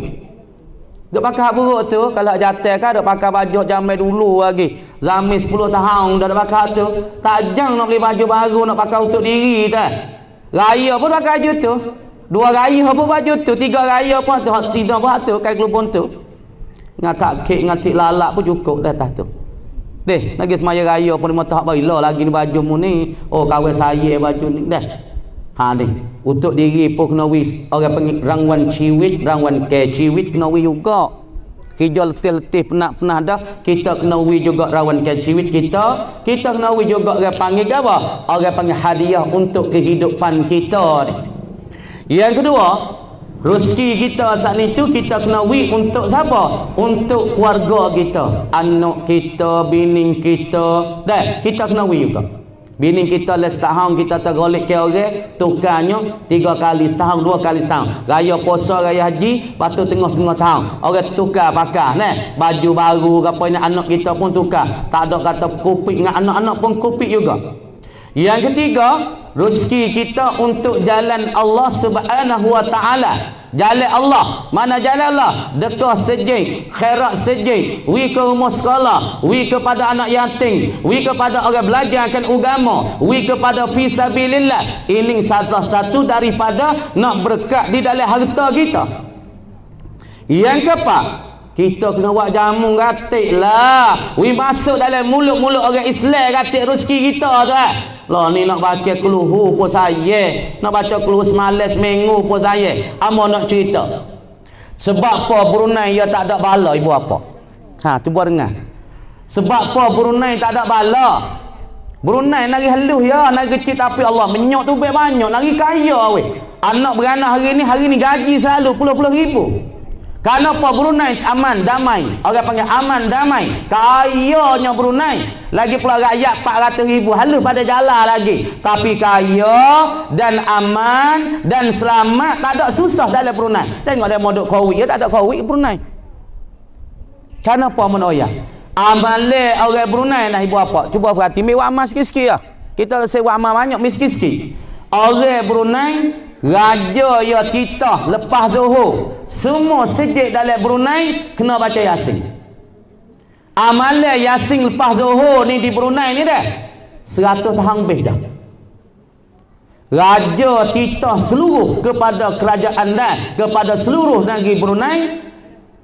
Duk pakai buruk tu, kalau jatuh kan duk pakai baju zaman dulu lagi. Zaman 10 tahun dah pakai tu. Tak jang nak beli baju baru nak pakai untuk diri dah. Raya pun pakai baju tu. 2 raya pun baju tu, 3 raya pun tu, hak tidak pun tu, kai kelupon tu. Ngatak kek ngatik lalak pun cukup dah tu. Deh, lagi semaya raya pun dia tak baila lagi ni baju mu ni. Kawan saya baju ni dah. Ni. Untuk diri pun kena wis orang panggil rangwan ciwit, rangwan ke ciwit kena wis juga. Kerja letih-letih penat-penat dah, kita kena wis juga rawan ke ciwit kita kena wis juga orang panggil apa? Orang panggil hadiah untuk kehidupan kita ni. Yang kedua, rezeki kita saat itu kita kena wi untuk siapa? Untuk keluarga kita, anak kita, bini kita. Dah, kita kena wi juga. Bini kita setahun kita tergolek ke orang, tukarnya 3 kali setahun, 2 kali setahun. Raya puasa, raya haji, lepas tu tengah-tengah tahun. Orang tukar pakai, baju baru, apa ini anak kita pun tukar. Tak ada kata kupik dengan anak-anak pun kupik juga. Yang ketiga, rezeki kita untuk jalan Allah Subhanahu wa taala. Jalan Allah, mana jalan Allah? Dekah sejid, khairat sejid, wi ke rumah sekolah, wi kepada anak yatim, wi kepada orang belajar akan agama, wi kepada fi sabilillah. Ini salah satu daripada nak berkat di dalam harta kita. Yang keempat, kita kena buat jamu gatik lah. Wi masuk dalam mulut-mulut orang Islam gatik rezeki kita tu lah. Ni nak baca keluhu pun saya, nak baca keluhu semalam seminggu pun saya. Amo nak cerita. Sebab apa Brunei dia tak ada bala ibu apa? Cuba dengar. Sebab apa Brunei tak ada bala? Brunei nari halus ya, nari kecil tapi Allah menyok tu banyak, nari kaya weh. Anak beranak hari ni gaji selalu puluh-puluh ribu. Kenapa Brunei aman damai? Orang panggil aman damai. Kayanya Brunei. Lagi pula rakyat 400,000 halus pada jalan lagi. Tapi kaya dan aman dan selamat, tak ada susah dalam Brunei. Tengok dia modok Covid, dia tak ada Covid Brunei. Kenapa menoya? Amale orang Brunei nah ibu apa? Cuba perhati, mi amal sikit-sikit ya. Kita sewa amal banyak, mi sikit-sikit. Orang Brunei raja ya kita lepas zuhur semua sejid dalam Brunei kena baca Yasin. Amalan Yasin lepas zuhur ni di Brunei ni dah 100 tahun lebih dah. Raja kita seluruh kepada kerajaan dah, kepada seluruh negeri Brunei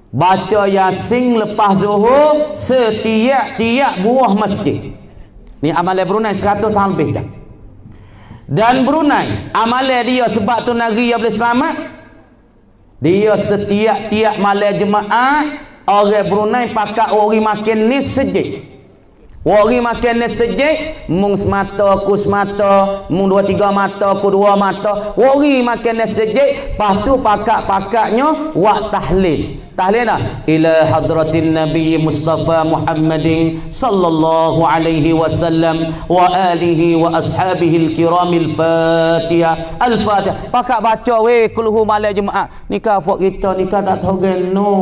baca Yasin lepas zuhur setiap buah masjid. Ni amalan Brunei 100 tahun lebih dah. Dan Brunei amalan dia sebab tu negeri yang boleh selamat, dia setiap malam jemaah orang Brunei pakai ori makan ni sejid. Ori makan ni sejid mung semata ku semata, mung 2-3 mata ku 2 mata. Ori makan ni sejid, lepas tu pakak-pakaknya buat tahlil. tahlil ila hadratin nabi Mustafa Muhammadin sallallahu alaihi wasallam wa alihi wa ashabihi al-kiramil Fatihah. Al-Fatihah. Pakak baca weh kulhu malam Jumaat. Nikah puak kita nikah tak tahu geno.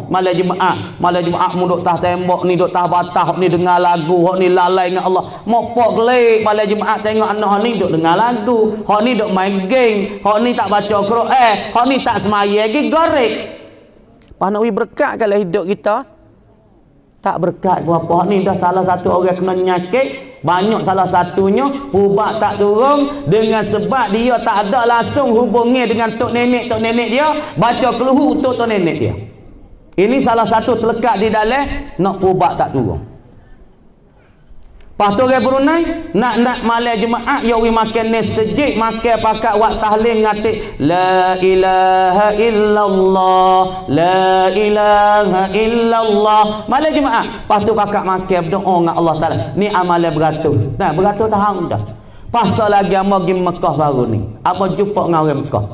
Malam Jumaat mu duk tah tembok ni duk tah batah ni dengar lagu, hok ni lalai dengan Allah. Mok pok gelik malam Jumaat tengok anak ni duk dengar lagu, hok ni duk main game, hok ni tak baca Quran, hok ni tak semaya lagi gorek. Nak berkat kalau hidup kita tak berkat berapa ni dah salah satu orang kena nyakit, banyak salah satunya ubat tak turun dengan sebab dia tak ada langsung hubungi dengan tok nenek dia, baca keluhu untuk tok nenek dia. Ini salah satu terlekat di dalam nak ubat tak turun. Lepas tu orang Brunei nak malam Jumaat ya we makan nasi sejik, makan pakat wak tahlil ngatik la ilaha illallah la ilaha illallah malam Jumaat. Lepas tu pakat makan berdoa dengan Allah Taala. Ni amalan beratus. Nah, beratus tahun dah. Pasal lagi amo pergi Mekah baru ni. Amo jumpa dengan orang Mekah.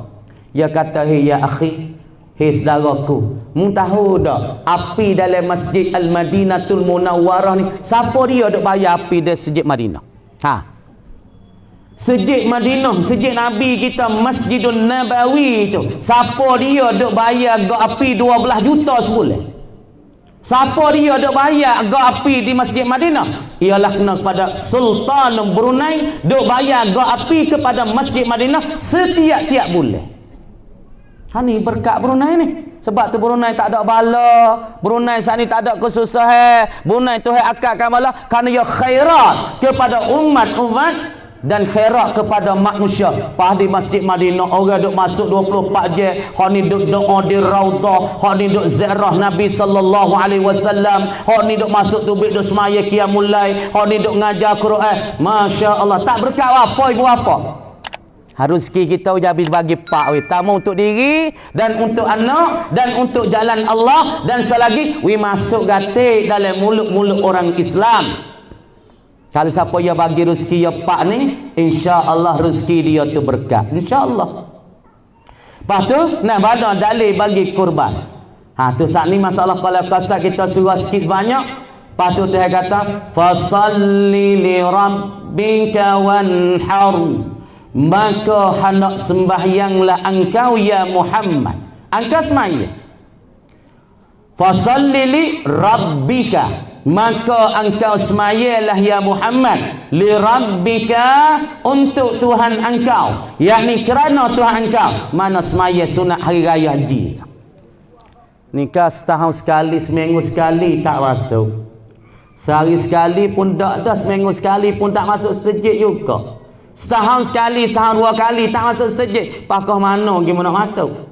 Dia kata, "Hey ya akhi, hei saudaraku, mu tahu dah api dalam Masjid Al-Madinatul Munawwarah ni siapa dia duk bayar api di Masjid Madinah?" Masjid Madinah, masjid Nabi kita, Masjidun Nabawi tu, siapa dia duk bayar go api 12 juta sebulan? Siapa dia duk bayar go api di Masjid Madinah? Ialah kena kepada Sultan Brunei duk bayar go api kepada Masjid Madinah setiap bulan. Ni berkat Brunei ni. Sebab tu Brunei tak ada bala, Brunei saat ni tak ada kesusahan, Brunei tu akak bala kerana ia khairat kepada umat dan khairat kepada manusia. Pas di Masjid Madinah orang duk masuk 24 jam, hak ni duk doa di Raudah, hak ni duk ziarah Nabi sallallahu alaihi wasallam, hak ni duk masuk tubik duk semaya qiyamul lail, hak ni duk ngajar Quran. Masya-Allah, tak berkat apa ibu apa? Harus kita habis bagi pak we, tamu untuk diri dan untuk anak dan untuk jalan Allah, dan selagi we masuk gatik dalam mulut-mulut orang Islam. Kalau siapa yang bagi rezeki ya pak ni, insya-Allah rezeki dia tu berkat, insya-Allah. Lepas tu nah mana dalil bagi kurban. Tu saat ni masalah kalau kasat kita surah sikit banyak. Lepas tu Tuhan kata fasalli li rabbika wanhar, maka hendak sembahyanglah engkau ya Muhammad. Engkau semaya. Fasalli li rabbika, maka engkau semayalah ya Muhammad li rabbika, untuk Tuhan engkau, yakni kerana Tuhan engkau. Mana semaya sunat hari raya haji. Nikah setahun sekali, seminggu sekali tak masuk. Sehari sekali pun tak ada, seminggu sekali pun tak masuk sejid juga. Setahun sekali, tahun 2 kali tak masuk sejid. Pakah mana gimana masuk?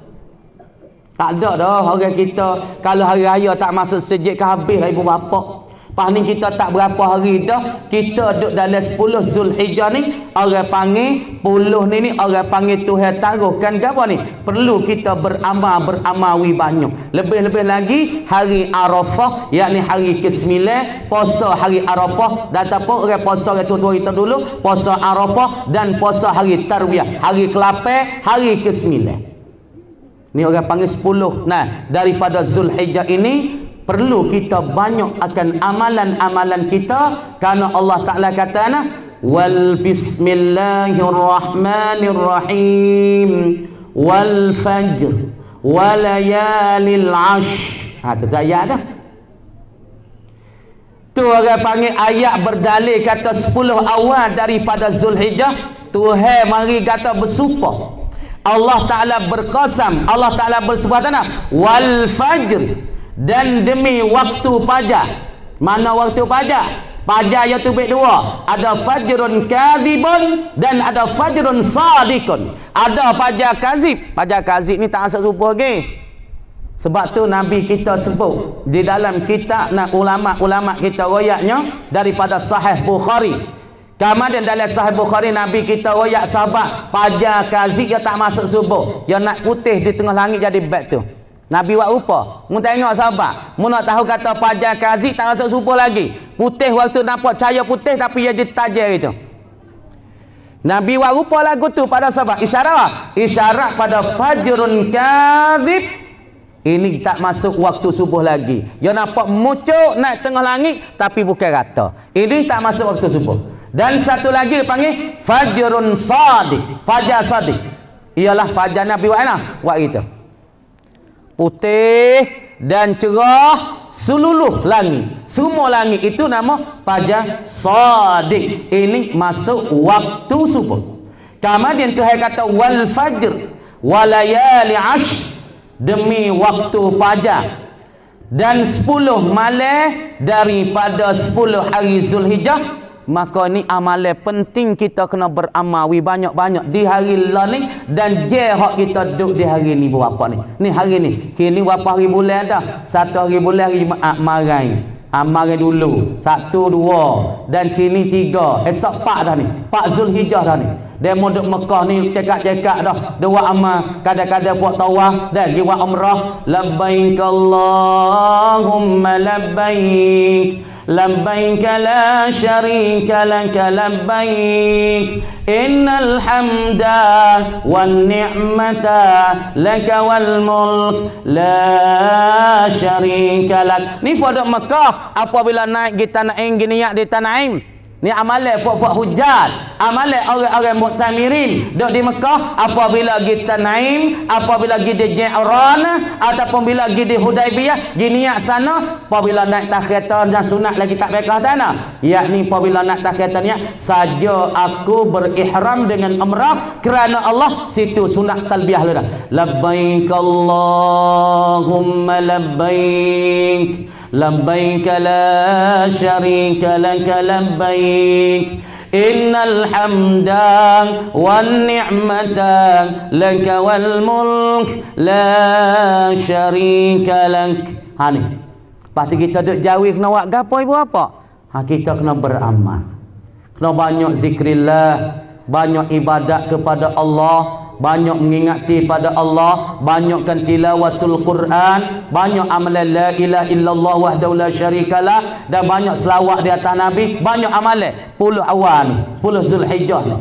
Tak ada dah orang kita kalau hari raya tak masuk sejid ke habis lah ibu bapa. Pas ni kita tak berapa hari dah, kita duduk dalam 10 Zulhijjah ni, orang panggil 10 ni orang panggil Tuhan taruhkan ke apa ni? Perlu kita beramawi banyak. Lebih-lebih lagi hari Arafah, yakni hari ke-9, puasa hari Arafah, dan ataupun orang puasa hari tua-tua kita dulu, puasa Arafah dan puasa hari Tarwiyah, hari ke-8, hari ke-9. Ni orang panggil 10. Nah, daripada Zulhijjah ini perlu kita banyak akan amalan-amalan kita, karena Allah Ta'ala kata wal bismillahirrahmanirrahim wal fajr walayalil ash. Tu ayat dah. Tu orang panggil ayat berdalil kata 10 awal daripada Zulhijjah. Tuhan mari kata bersumpah, Allah Ta'ala berqasam, Allah Ta'ala bersumpah wal fajr, dan demi waktu fajar. Mana waktu fajar? Fajar iaitu dua. Ada fajrun kadzibun dan ada fajrun sadiqun. Ada fajar kazib. Fajar kazib ni tak masuk subuh lagi. Sebab tu Nabi kita sebut di dalam kitab ulama-ulama kita royaknya daripada Sahih Bukhari. Kemudian dalam Sahih Bukhari Nabi kita royak sahabat fajar kazib dia tak masuk subuh. Dia nak putih di tengah langit jadi beg tu. Nabi buat rupa. Mu tengok sahabat, mu nak tahu kata fajar kazib tak masuk subuh lagi. Putih waktu nampak cahaya putih tapi dia ditajam itu. Nabi buat rupa lagu tu pada sahabat. Isyarat pada fajrun kazib Ini tak masuk waktu subuh lagi. Dia nampak muncul naik tengah langit tapi bukan rata. Ini tak masuk waktu subuh. Dan satu lagi panggil fajrun sadiq. Fajar sadiq. Ialah fajar Nabi Wa'ina. Itu. Putih dan cerah seluruh langit. Semua langit itu nama fajar sadiq. Ini masuk waktu subuh. Kemudian Tuhan kata wal fajr walayali ashr, demi waktu fajar dan 10 malam daripada 10 hari Zulhijjah. Maka ni amalan penting kita kena beramal banyak-banyak di hari ni, dan je hak kita duduk di hari ni berapa ni. Ni hari ni. Kini berapa hari bulan dah? 1 hari bulan hari Jumaat marai. Amaran dulu 1, 2 dan kini 3. Esok 4 dah ni. 4 Zulhijjah dah ni. Dia mau duduk Mekah ni cekak-cekak dah. Dia buat amal. Kadang-kadang buat tawaf. Dan dia buat umrah. Labbaik Allahumma labbaik. Labbaik la syarika laka labbaik. Innal hamda wan ni'mata laka wal mulk la syarika lak. Ni pada Mekah apabila naik di tanah Ain gini ya di tanah Ain. Ni amalan puak-puak hujat, amalan orang-orang muktamirin duduk di Mekah apabila pergi Tanaim, apabila pergi di Ji'ran ataupun bila pergi di Hudaibiyah, gini niat sana apabila naik tak kereta dan sunat lagi tak bekah tanah. Yakni apabila naik tak kereta niat saja aku berihram dengan umrah kerana Allah, situ sunat talbiyah lu dah. Labbaik Allahumma labbaik. Labbaik la syarika laka labbaik. Innal hamda wan ni'mata laka wal mulk la syarika lak. Ha ni. Pasti kita duk jauh kena buat gapo ibu apa? Ha kita kena beramal. Kena banyak zikrillah, banyak ibadat kepada Allah, banyak mengingati pada Allah, banyakkan tilawatul Quran, banyak amalan la ilaha illallah wahdahu la syarikalah, dan banyak selawat di atas Nabi, banyak amalan 10 awal ni, 10 Zulhijjah ni.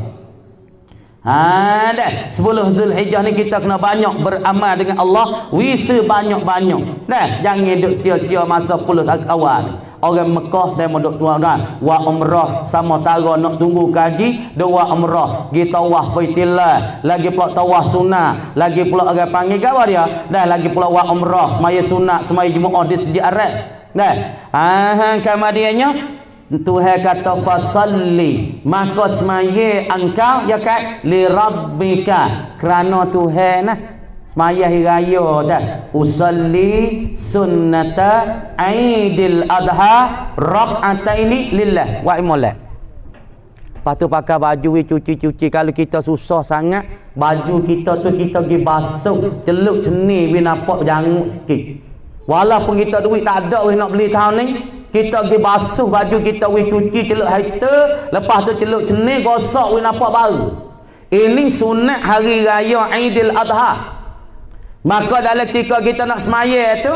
Dah 10 Zulhijjah ni kita kena banyak beramal dengan Allah, wisa banyak-banyak. Dah jangan duduk sia-sia masa 10 awal ni. Orang Mekah dia mau duk tuan wa umrah sama tara nak tunggu kaji, dua umrah pergi tawaf Baitullah, lagi pula tawaf sunat, lagi pula orang panggil gawa dia dah, lagi pula wa umrah semaya sunat semaya Jumaat di Masjid Arab dah. Kemudiannya Tuhan kata fasalli, maka semaya engkau ya kat li rabbika, kerana Tuhan nah semaya hari raya dah. Usalli sunnata Aidil Adha rak'ataini lillah wa imolek. Lepas tu pakai baju cuci-cuci. Kalau kita susah sangat, baju kita tu kita pergi basuh, celup ceni we nampak janguk sikit. Walaupun kita duit tak ada we nak beli tahun ni, kita pergi basuh baju kita we cuci celup haita, lepas tu celup ceni gosok we nampak baru. Ini sunat hari raya Aidil Adha. Maka dalam ketika kita nak semaya tu,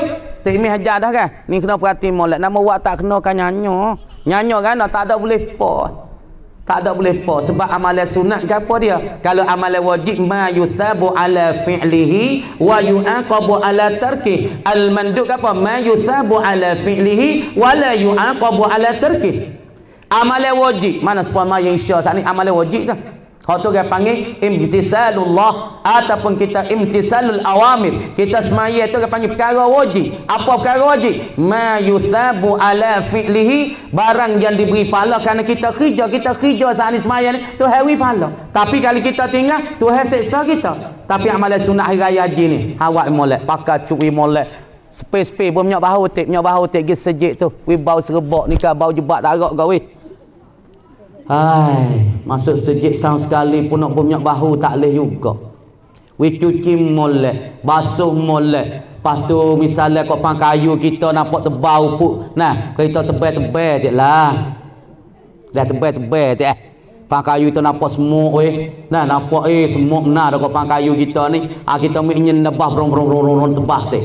Tikmi hajar dah kan. Ni kena perhati molek. Nama buat tak kena kan nyanyo. Nyanyo kan tak ada boleh po. Tak ada boleh po. Sebab amalan sunat ke apa dia? Kalau amalan wajib ma yuthabu ala fi'lihi wa yu'aqabu ala tarki. Al-manduk apa? Ma yuthabu ala fi'lihi wa la yu'aqabu ala tarki. Amalan wajib. Mana sepuluh yang isya saat ni amalan wajib dah. Kalau tu dia panggil imtisalullah ataupun kita imtisalul awamir. Kita semaya tu dia panggil perkara wajib. Apa perkara wajib? Ma yuthabu ala fi'lihi, barang yang diberi pahala kerana kita kerja saat ni semaya ni Tuhan beri pahala. Tapi kalau kita tinggal Tuhan seksa kita. Tapi amalan sunat hari raya haji ni awak molek pakai cuci molek space berminyak bahu tik pergi sejik tu. We bau serebok ni ke bau jebat darak kau weh. Hai, masuk sejik sang sekali pun nak berminyak bahu tak boleh juga. We cuci molek, basuh molek. Lepas tu misalnya kau pang kayu kita nampak tebau pun. Nah, kita tebal-tebal je lah. Dah tebal-tebal je pang kayu tu nampak semuk weh. Nah, nampak semuk benar dah kau pang kayu kita ni. Kita ambil ingin nebah brong tebah tu.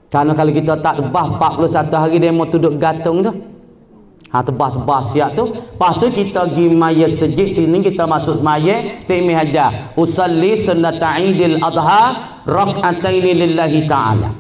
Karena kalau kita tak tebah 41 hari dia mau duduk gantung tu. Tebah-tebah siap tu. Lepas tu kita pergi maya sejid sini, kita masuk maya Timih aja. Usalli sunnata Idil Adha rak'ataini lillahi ta'ala.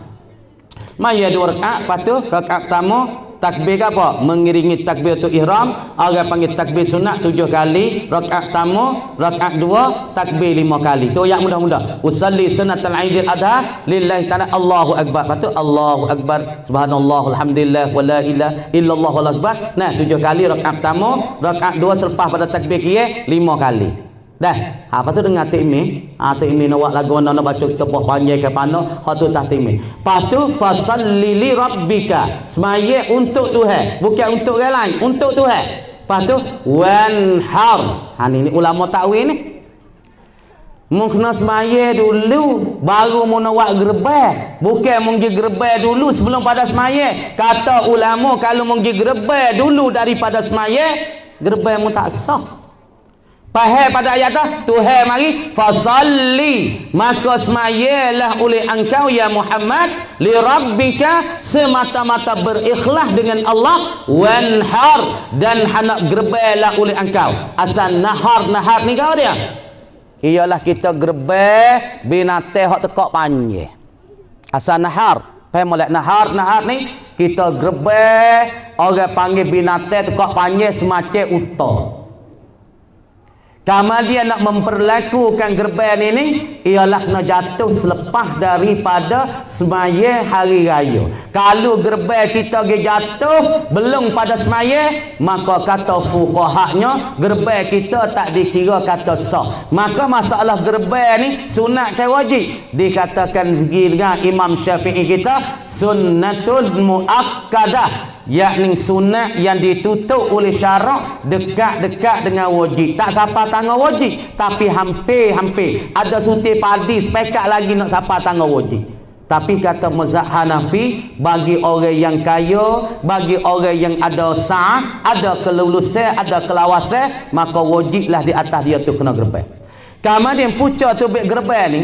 Maya 2 rakaat, lepas tu rakaat pertama takbir apa? Mengiringi takbir tu ihram, orang panggil takbir sunat 7 kali, rakaat pertama, rakaat 2 takbir 5 kali. Tu yang mudah-mudah. Usalli sunnatal Idil Adha lillahi ta'ala, Allahu akbar. Lepas tu Allahu akbar, subhanallah, alhamdulillah, wala ilaha illallah, wallahu akbar. Nah, 7 kali rakaat pertama, rakaat 2 selepas pada takbir kira 5 kali. Dah. Apa tu dengar tikmi? Tikmi nak buat lagu nak baca tepah panjang ke mana? Ha tu tak tikmi. Lepas tu fasalli li rabbika. Semaya untuk Tuhan, bukan untuk orang lain, untuk Tuhan. Lepas tu wanhar. Ni ulama takwil ni. Mun kena semaya dulu baru mun nak buat gerbang. Bukan mun pergi gerbang dulu sebelum pada semaya. Kata ulama kalau mun pergi gerbang dulu daripada semaya, gerbang mun tak sah. Faham pada ayat tu? Tuhan mari fasalli, maka semayalah oleh engkau ya Muhammad li rabbika, semata-mata berikhlas dengan Allah, wanhar, dan hendak gerbelah oleh engkau. Asal nahar ni kau dia ialah kita gerbel binatang hak tekak panjang. Asal nahar, faham molek nahar ni kita gerbel orang panggil binatang tekak panjang semacam unta. Kemudian nak memperlakukan gerbang ini ialah nak jatuh selepas daripada semaya hari raya. Kalau gerbang kita jatuh belum pada semaya, maka kata fuqahanya gerbang kita tak dikira kata sah. Maka masalah gerbang ni sunat ke wajib? Dikatakan segi dengan Imam Syafi'i kita sunnatul muakkadah, yakni sunat yang ditutup oleh syarak dekat-dekat dengan wajib. Tak siapa tangga wajib, tapi hampir-hampir. Ada suti padi sepekat lagi nak siapa tangga wajib. Tapi kata mazhab Hanafi, bagi orang yang kaya, bagi orang yang ada sa'ah, ada kelulusan, ada kelawasan, maka wajiblah di atas dia tu kena gerbang. Kemudian pucuk tu beg gerbang ni,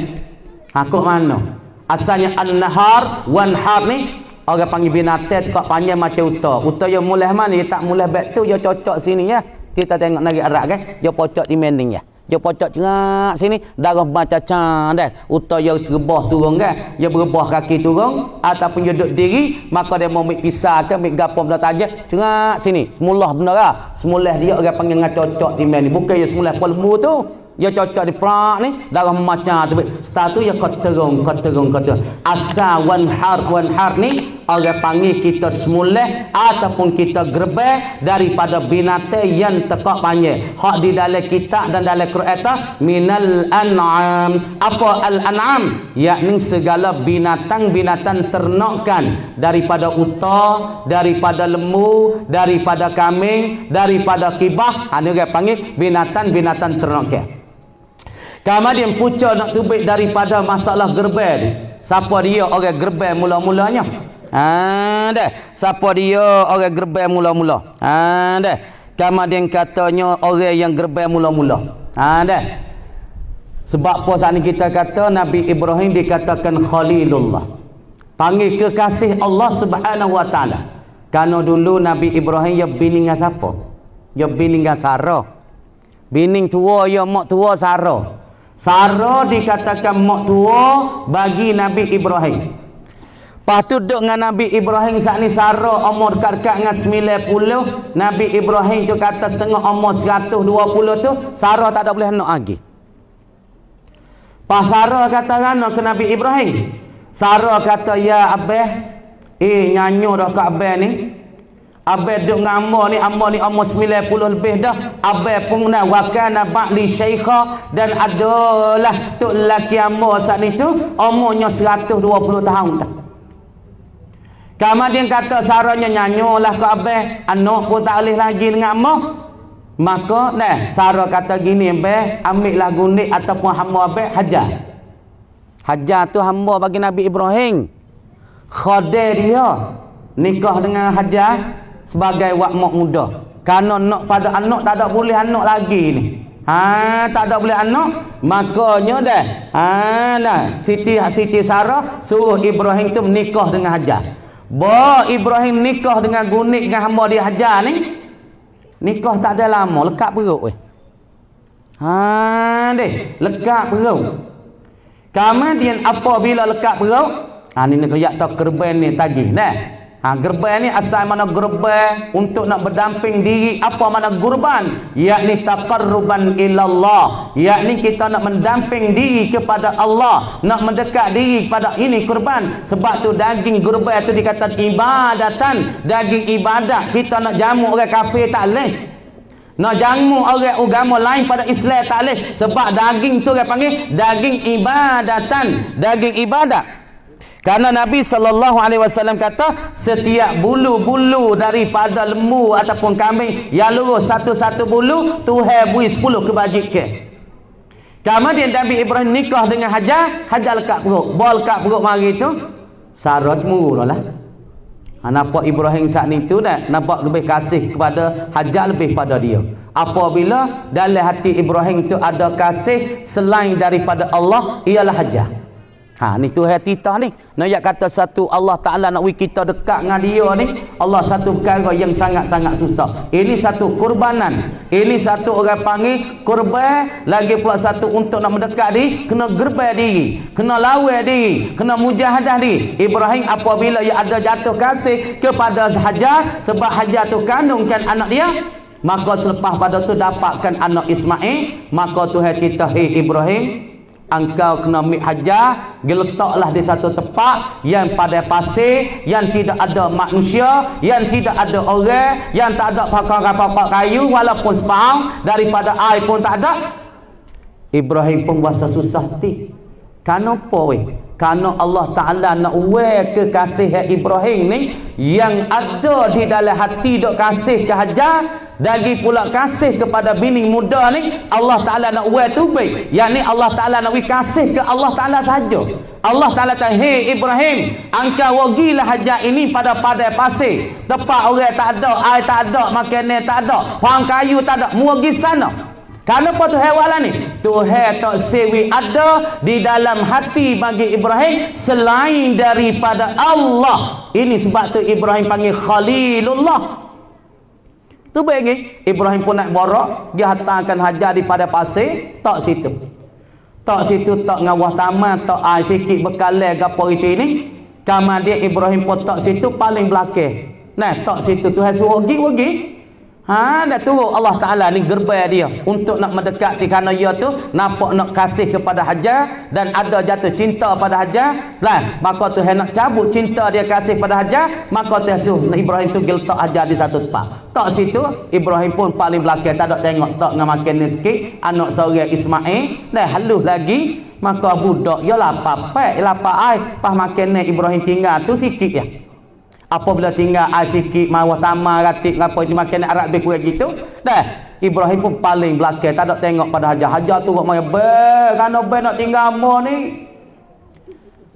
aku mana? Asalnya an-nahar, wan-har ni orang panggil binatang tekak panjang macam uta. Uta yang mulai mana? Dia tak mulai back tu, dia cocok sini ya. Kita tengok nari Arab kan, dia pocok di mending ya. Dia pocok cerak sini, darah macam dah. Uta dia terbah turun kan, dia berebah kaki turun ataupun dia duduk diri, maka dia mau pisah ke, ambil gapo benda tajam, cerak sini. Semula benda lah. Semula dia orang panggil dengan cocok di mending. Bukan dia semula pelmu tu. Dia cocok di perak ni, darah macam tu. Setelah tu dia koterung. Asal wanhar ni orang panggil kita semula ataupun kita gerbang daripada binatang yang tekak panjang. Hak di dalam kitab dan dalam Quran tu minal an'am. Apa al-an'am? Yakni segala binatang-binatang ternakan, daripada unta, daripada lembu, daripada kambing, daripada kibah. Ini orang panggil binatang-binatang ternakan. Kemudian pucuk nak tubik daripada masalah gerbang ni. Siapa dia orang gerbang mula-mulanya? Dah. Siapa dia orang gerbang mula-mula? Dah. Kemudian katanya orang yang gerbang mula-mula. Dah. Sebab apa saat ni kita kata Nabi Ibrahim dikatakan Khalilullah. Panggil kekasih Allah Subhanahu wa taala. Karena dulu Nabi Ibrahim dia bini dengan siapa? Dia bini dengan Sarah. Bini tua ya mak tua Sarah. Sarah dikatakan mak tua bagi Nabi Ibrahim. Lepas tu duduk dengan Nabi Ibrahim saat ni Sarah umur dekat-dekat dengan 90. Nabi Ibrahim tu kata setengah umur 120 tu Sarah tak ada boleh nak lagi. Pas Sarah kata rana ke Nabi Ibrahim. Sarah kata ya abah, nyanyo dah ke abah ni. Abah duduk dengan amba ni umur 90 lebih dah. Abah pun dah wakana ba'li syaikha, dan adalah tok lelaki amba saat ni tu umurnya 120 tahun dah. Kemudian kata Sarahnya nyanyolah ke abah, anak pun tak boleh lagi dengan amba. Maka Sarah kata gini, abah ambillah gundik ataupun hamba abah hajar. Hajar tu hamba bagi Nabi Ibrahim. Khadir dia nikah dengan Hajar sebagai wak mak muda. Karena nak pada anak tak ada boleh anak lagi ni. Tak ada boleh anak, makanya Siti Sarah suruh Ibrahim tu menikah dengan Hajar. Ibrahim nikah dengan gunik dengan hamba dia Hajar ni. Nikah tak ada lama, lekat perut weh. Lekat perut. Kemudian apabila lekat perut, ni nak ayat tak gerban ni tagih dah. Gerban ni asal mana gerban untuk nak berdamping diri, apa mana kurban, yakni taqarruban ilallah, yakni kita nak mendamping diri kepada Allah, nak mendekat diri pada ini kurban. Sebab tu daging kurban tu dikata ibadatan, daging ibadat. Kita nak jamu orang kafir tak boleh, nak jamu orang agama lain pada Islam tak boleh, sebab daging tu orang panggil daging ibadatan, daging ibadat. Karena Nabi SAW kata setiap bulu-bulu daripada lembu ataupun kambing yang lurus satu-satu bulu, Tuhan beri 10 kebajikan. Kemudian Nabi Ibrahim nikah dengan Hajar, Hajar lekat perut. Lekat perut mari tu Sarah murah lah. Nampak Ibrahim saat ni tu dah nampak lebih kasih kepada Hajar lebih pada dia. Apabila dalam hati Ibrahim tu ada kasih selain daripada Allah, ialah Hajar. Ni tu hati kita ni. Nak kata satu Allah Ta'ala nak kita dekat dengan dia ni, Allah satu perkara yang sangat-sangat susah. Ini satu kurbanan. Ini satu orang panggil kurban. Lagi pula satu untuk nak mendekat diri, kena gerbai diri, kena lawan diri, kena mujahadah diri. Ibrahim apabila ia ada jatuh kasih kepada Hajar, sebab Hajar tu kandungkan anak dia, maka selepas pada tu dapatkan anak Ismail. Maka Tuhan kita, hei Ibrahim, engkau kena ambil Hajar, letaklah di satu tempat yang pada pasir, yang tidak ada manusia, yang tidak ada orang, yang tak ada pokok-pokok kayu, walaupun separuh daripada air pun tak ada. Ibrahim pun rasa susah hati. Kenapa weh? Kerana Allah Ta'ala nak uwe ke kasih Ibrahim ni, yang ada di dalam hati dok kasih ke Hajar, lagi pula kasih kepada bini muda ni, Allah Ta'ala nak uwe tu baik. Yang ni Allah Ta'ala nak kasih ke Allah Ta'ala sahaja. Allah Ta'ala kata, hei Ibrahim, engkau wagilah Hajar ini pada pasir, tempat orang tak ada, air tak ada, makanan tak ada, pohon kayu tak ada, muagi sana. Kenapa Tuhan wala ni? Tuhan tak sewi ada di dalam hati bagi Ibrahim selain daripada Allah. Ini sebab tu Ibrahim panggil Khalilullah. Tu baik. Ibrahim pun nak borak, dia hantarkan Hajar di pada pasir, tak situ. Tak situ, tak ngawah taman, tak air sikit bekalan gapo itu ini. Kemudian Ibrahim pun tak situ, paling belakang. Tak situ Tuhan suruh pergi. Dah turun Allah Ta'ala ni gerbai dia untuk nak mendekati, kerana dia tu nampak nak kasih kepada Hajar dan ada jatuh cinta pada Hajar lah. Maka Tuhan nak cabut cinta dia kasih pada Hajar, maka Tuhan suruh Ibrahim tu letak Hajar di satu tempat. Tak situ Ibrahim pun paling belakang, tak ada tengok, tak dengan makan ni sikit anak seorang Ismail dah halus lagi. Maka budak dia lapar air, pas makan ni Ibrahim tinggal tu sikit ya. Apabila tinggal air sikit, mawah tamar, ratik, apa itu makan Arab lebih kurang gitu. Dah, Ibrahim pun paling belakang, tak ada tengok pada Hajar. Hajar tu buat macam, kerana nak tinggal amor ni.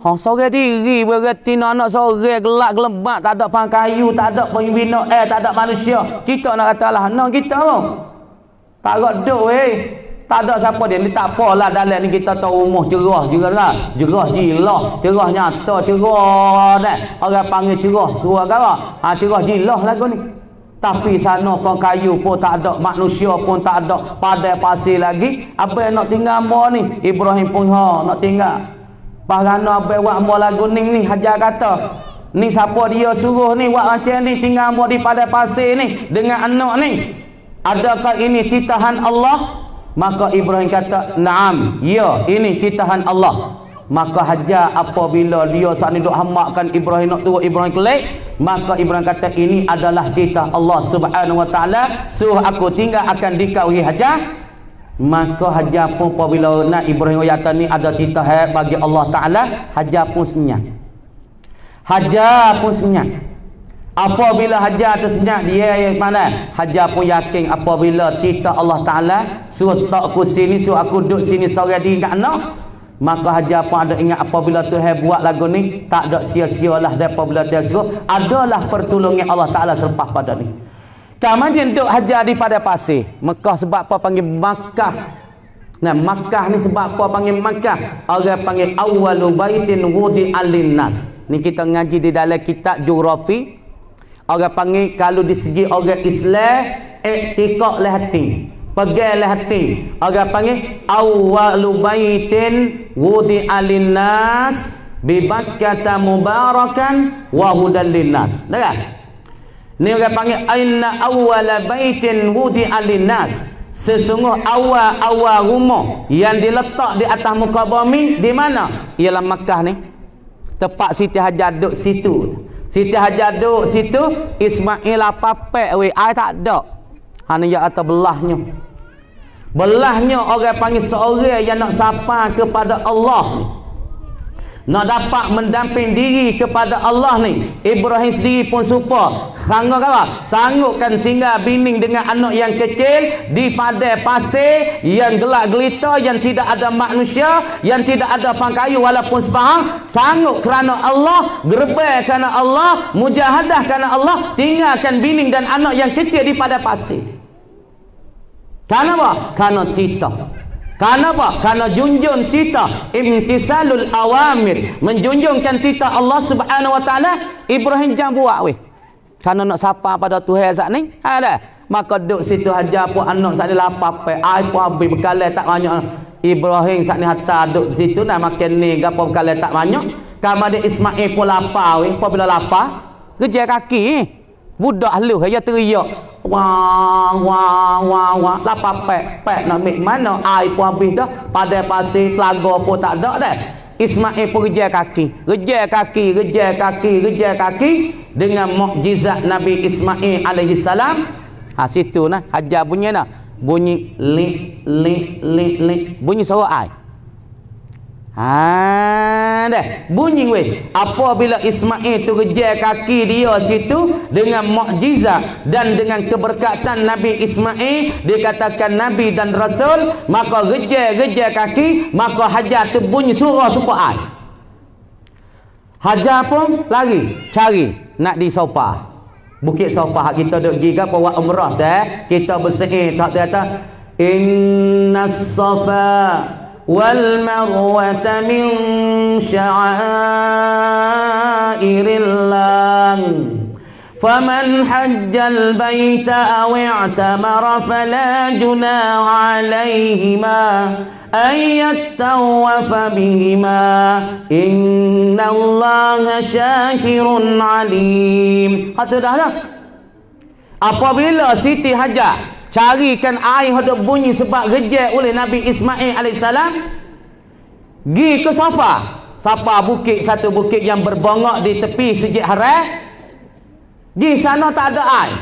Seorang diri, berarti anak seorang, gelak, gelemak, tak ada pang kayu, tak ada pembina tak ada manusia. Kita nak kata lah, kita pun. Tak ada duk tak ada siapa dia ni, tak apalah dalam ni kita tahu rumah cerah lah, cerah jilah, cerah nyata, cerah dah. Orang panggil cerah suara kara. Cerah jilah lagu ni. Tapi sana pun kayu pun tak ada, manusia pun tak ada, padai pasir lagi. Apa yang nak tinggal amor ni? Ibrahim pun nak tinggal. Bahana apa buat amor lagu ni Hajar kata, ni siapa dia suruh ni buat macam ni, tinggal amor di padai pasir ni dengan anak ni? Adakah ini titahan Allah? Maka Ibrahim kata, "Naam, ya, ini titahan Allah." Maka Hajar apabila dia saat ni duk hamakkan Ibrahim nak turun, Ibrahim kelik, maka Ibrahim kata, "Ini adalah titah Allah Subhanahu wa taala, suruh aku tinggal akan dikauhi Hajar." Maka Hajar pun apabila nak Ibrahim kata ni ada titah bagi Allah Taala, Hajar pun senyap. Hajar pun senyap. Apabila Hajar tersenyap, dia yang mana? Hajar pun yakin apabila titah Allah Ta'ala suruh tak aku sini, suruh aku duduk sini seorang diri kat anak. Maka Hajar pun ada ingat apabila Tuhan buat lagu ni, tak ada sia-sialah apabila dia suruh. Adalah pertolongan Allah Ta'ala selepas pada ni. Kemudian duduk Hajar di pada pasir. Mekah sebab apa panggil Makkah? Makkah ni sebab apa panggil Makkah? Orang panggil awwalu baitin wudi alinnas. Ni kita ngaji di dalam kitab geografi. Orang panggil kalau di segi orang Islam, i'tiqad lah hati. Pegang lah hati. Orang panggil awwalu baitin wudi'a linnas bi Bakkah mubarakan wa hudan linnas. Dah. Ni orang panggil inna awwala baitin wudi'a linnas. Sesungguh awal rumah yang diletak di atas muka bumi di mana? Ialah Makkah ni. Tempat Siti Hajar duduk situ. Siti Hajar duduk situ, Ismail apa pek we ai tak ada. Hanya ya atas belahnya. Belahnya orang panggil seorang yang nak sapa kepada Allah. Nak dapat mendamping diri kepada Allah ni. Ibrahim sendiri pun supa. Sanggupkan tinggal bining dengan anak yang kecil di padang pasir yang gelap gelita, yang tidak ada manusia, yang tidak ada pangkayu walaupun sepahang. Sanggup kerana Allah, gerbai kerana Allah, mujahadah kerana Allah, tinggalkan bining dan anak yang kecil di padang pasir. Kerana apa? Kerana titah. Kerana apa? Kerana junjung titah imtisalul awamir, menjunjungkan titah Allah Subhanahu wa taala. Ibrahim jangan buat weh. Kerana nak sapa pada Tuhan saat ni. Ada. Maka duduk situ Hajar pun anak saat ni lapar pe. Ai pun habis bekal tak banyak. Ibrahim saat ni hatta duduk situ nak makan ni gapo bekal tak banyak. Kemudian Ismail pun lapar weh. Apabila lapar, kerja kaki budak lu dia teriak. Wah lapar pek nak ambil mana air pun habis dah, pada pasir telaga pun tak ada dah. Ismail pun kerja kaki dengan mukjizat Nabi Ismail alaihi salam. Situ nah Hajar bunyi dah, bunyi li bunyi suara air. Dah bunyi weh. Apabila Ismail tu kejar kaki dia situ dengan mukjizat dan dengan keberkatan Nabi Ismail, dikatakan Nabi dan Rasul, maka gejar kaki, maka Hajar tu bunyi surah supaya air. Hajar pun lari cari nak di Sofa, Bukit Sofa. Kita duk pergi ke buat umrah dah, kita bersihin tak kata innas safa wal marwata min sya'airillah faman hajjal baita aw i'tamara fala junaha alaihima ayyattawafa bihima innallaha syakirun alim. Kata dah dah. Apabila Siti Hajar carikan air hendak bunyi sebab gejar oleh Nabi Ismail alaihissalam, pergi ke Safa bukit, satu bukit yang berbongok di tepi Masjid Haram. Di sana tak ada air,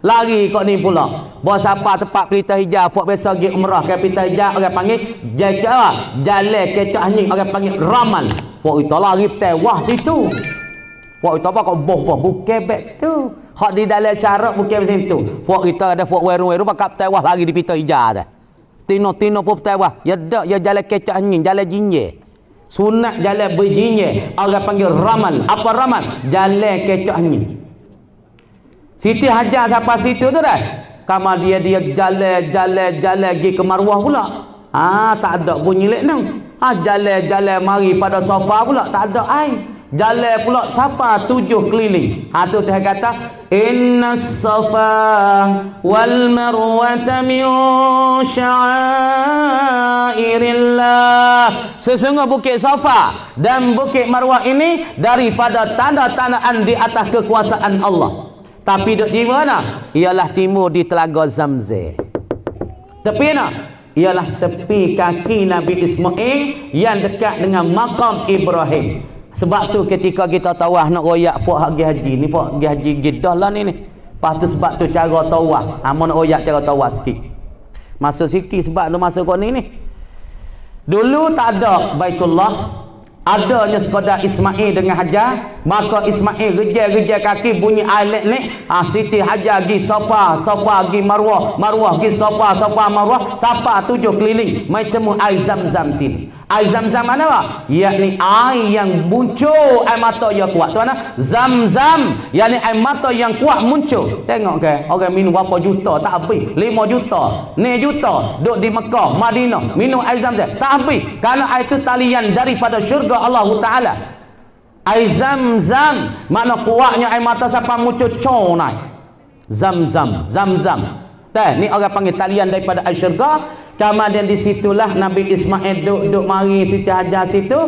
lari kau ni pula bawa Safa tempat pelita hijau. Puak biasa pergi umrah ke pelita hijau, orang panggil jalan kecak ni, orang panggil ramal. Puak itu lari tewah situ. Puak itu apa kau boh bukit bek tu. Hak di dalam syarat bukan macam tu. Puak kita ada puak weru-weru pakap tewah lagi di pita hijau dah. Tino pun tewah. Ya dak ya jalan kecak angin, jalan jinje. Sunat jalan berjinje. Orang panggil ramal. Apa ramal? Jalan kecak angin. Siti Hajar sampai situ tu dah. Kamar dia jalan pergi ke Marwah pula. Tak ada bunyi lek nang. Jalan mari pada Safa pula tak ada air. Jalan pula Safa 7 keliling. Tu dia kata innas safa wal marwata min sya'airillah. Sesungguh bukit Safa dan bukit Marwah ini daripada tanda-tandaan di atas kekuasaan Allah. Tapi duk di mana? Ialah timur di Telaga Zamzam. Tepi mana? Ialah tepi kaki Nabi Ismail yang dekat dengan makam Ibrahim. Sebab tu ketika kita tawaf nak royak puak pergi haji ni, puak pergi haji Jeddah lah ni. Lepas tu sebab tu cara tawaf. Mau nak royak cara tawaf sikit. Masa sikit sebab tu masa kau ni. Dulu tak ada Baitullah. Adanya sekadar Ismail dengan Hajar. Maka Ismail gejar kaki bunyi air ni. Siti Hajar pergi Safa pergi Marwah pergi Safa Marwah. Safa 7 keliling. Mai temu air Zam-Zam sini. Air Zam-Zam mana apa? Yakni air yang muncul air mata yang kuat. Tu mana? Zam-Zam. Yakni air mata yang kuat muncul. Tengok ke orang minum berapa juta tak habis. 5 juta, 6 juta duduk di Mekah, Madinah minum air Zam-Zam tak habis. Kerana air itu talian daripada syurga Allah Taala. Air Zam-Zam, makna kuatnya air mata siapa mucucur naik. Zam-Zam, Zam-Zam. Ni orang panggil talian daripada syurga. Kemudian di situlah Nabi Ismail duduk mari Siti Hajar situ.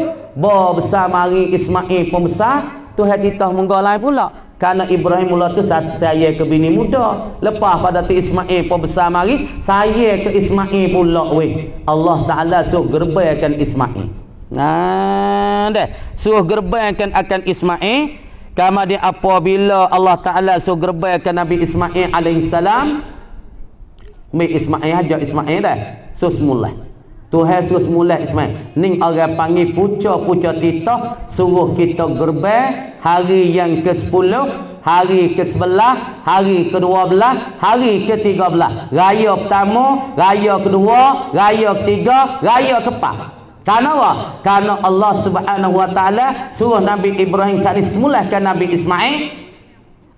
Besar mari Ismail pun besar. Tuhan kita menggolai pula. Karena Ibrahim mula tu saya ke bini muda. Lepas pada tu Ismail pun besar mari. Saya ke Ismail pula weh. Allah Ta'ala suruh gerbaikan Ismail. Suruh gerbaikan akan Ismail. Kemudian apabila Allah Ta'ala suruh gerbaikan Nabi Ismail alaihissalam, Ismail aja Ismail dah sus mulai Tuhan sus mulai Ismail ni orang panggil puca-puca titah, suruh kita gerbai hari yang ke-10, hari ke-11, hari ke-12, hari ke-13, raya pertama, raya kedua, raya ketiga, raya keempat. Karena apa? Karena Allah Subhanahu wa taala suruh Nabi Ibrahim salih semulahkan Nabi Ismail.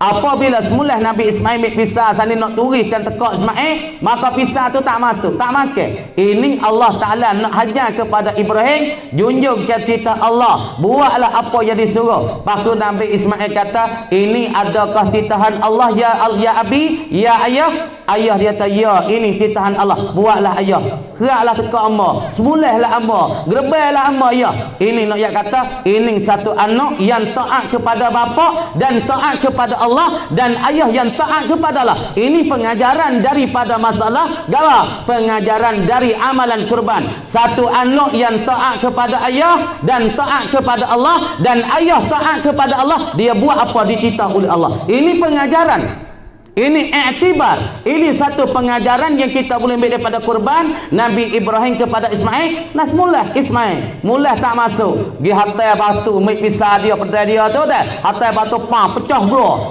Apabila semula Nabi Ismail ambil pisah sana nak turiskan tekak Ismail, maka pisah tu tak masuk, tak makan. Ini Allah Ta'ala nak hajar kepada Ibrahim, junjungkan titah Allah, buatlah apa yang disuruh. Lepas tu Nabi Ismail kata, ini adakah titahan Allah ya abi, ya ayah? Ayah dia kata, ya ini titahan Allah, buatlah ayah. Keraklah tekak amma, semulahlah amma, gerbailah amma ya. Ini nak yang kata, ini satu anak yang taat kepada bapa dan taat kepada Allah, dan ayah yang taat kepada Allah. Ini pengajaran daripada masalah gawa, pengajaran dari amalan kurban. Satu anak yang taat kepada ayah dan taat kepada Allah, dan ayah taat kepada Allah, dia buat apa dititah oleh Allah. Ini pengajaran. Ini i'tibar. Ini satu pengajaran yang kita boleh ambil daripada kurban Nabi Ibrahim kepada Ismail. Nas mulah Ismail, mulah tak masuk. Gi hatai batu mik pisah dia pedai dia tu dah. Hatai batu pecah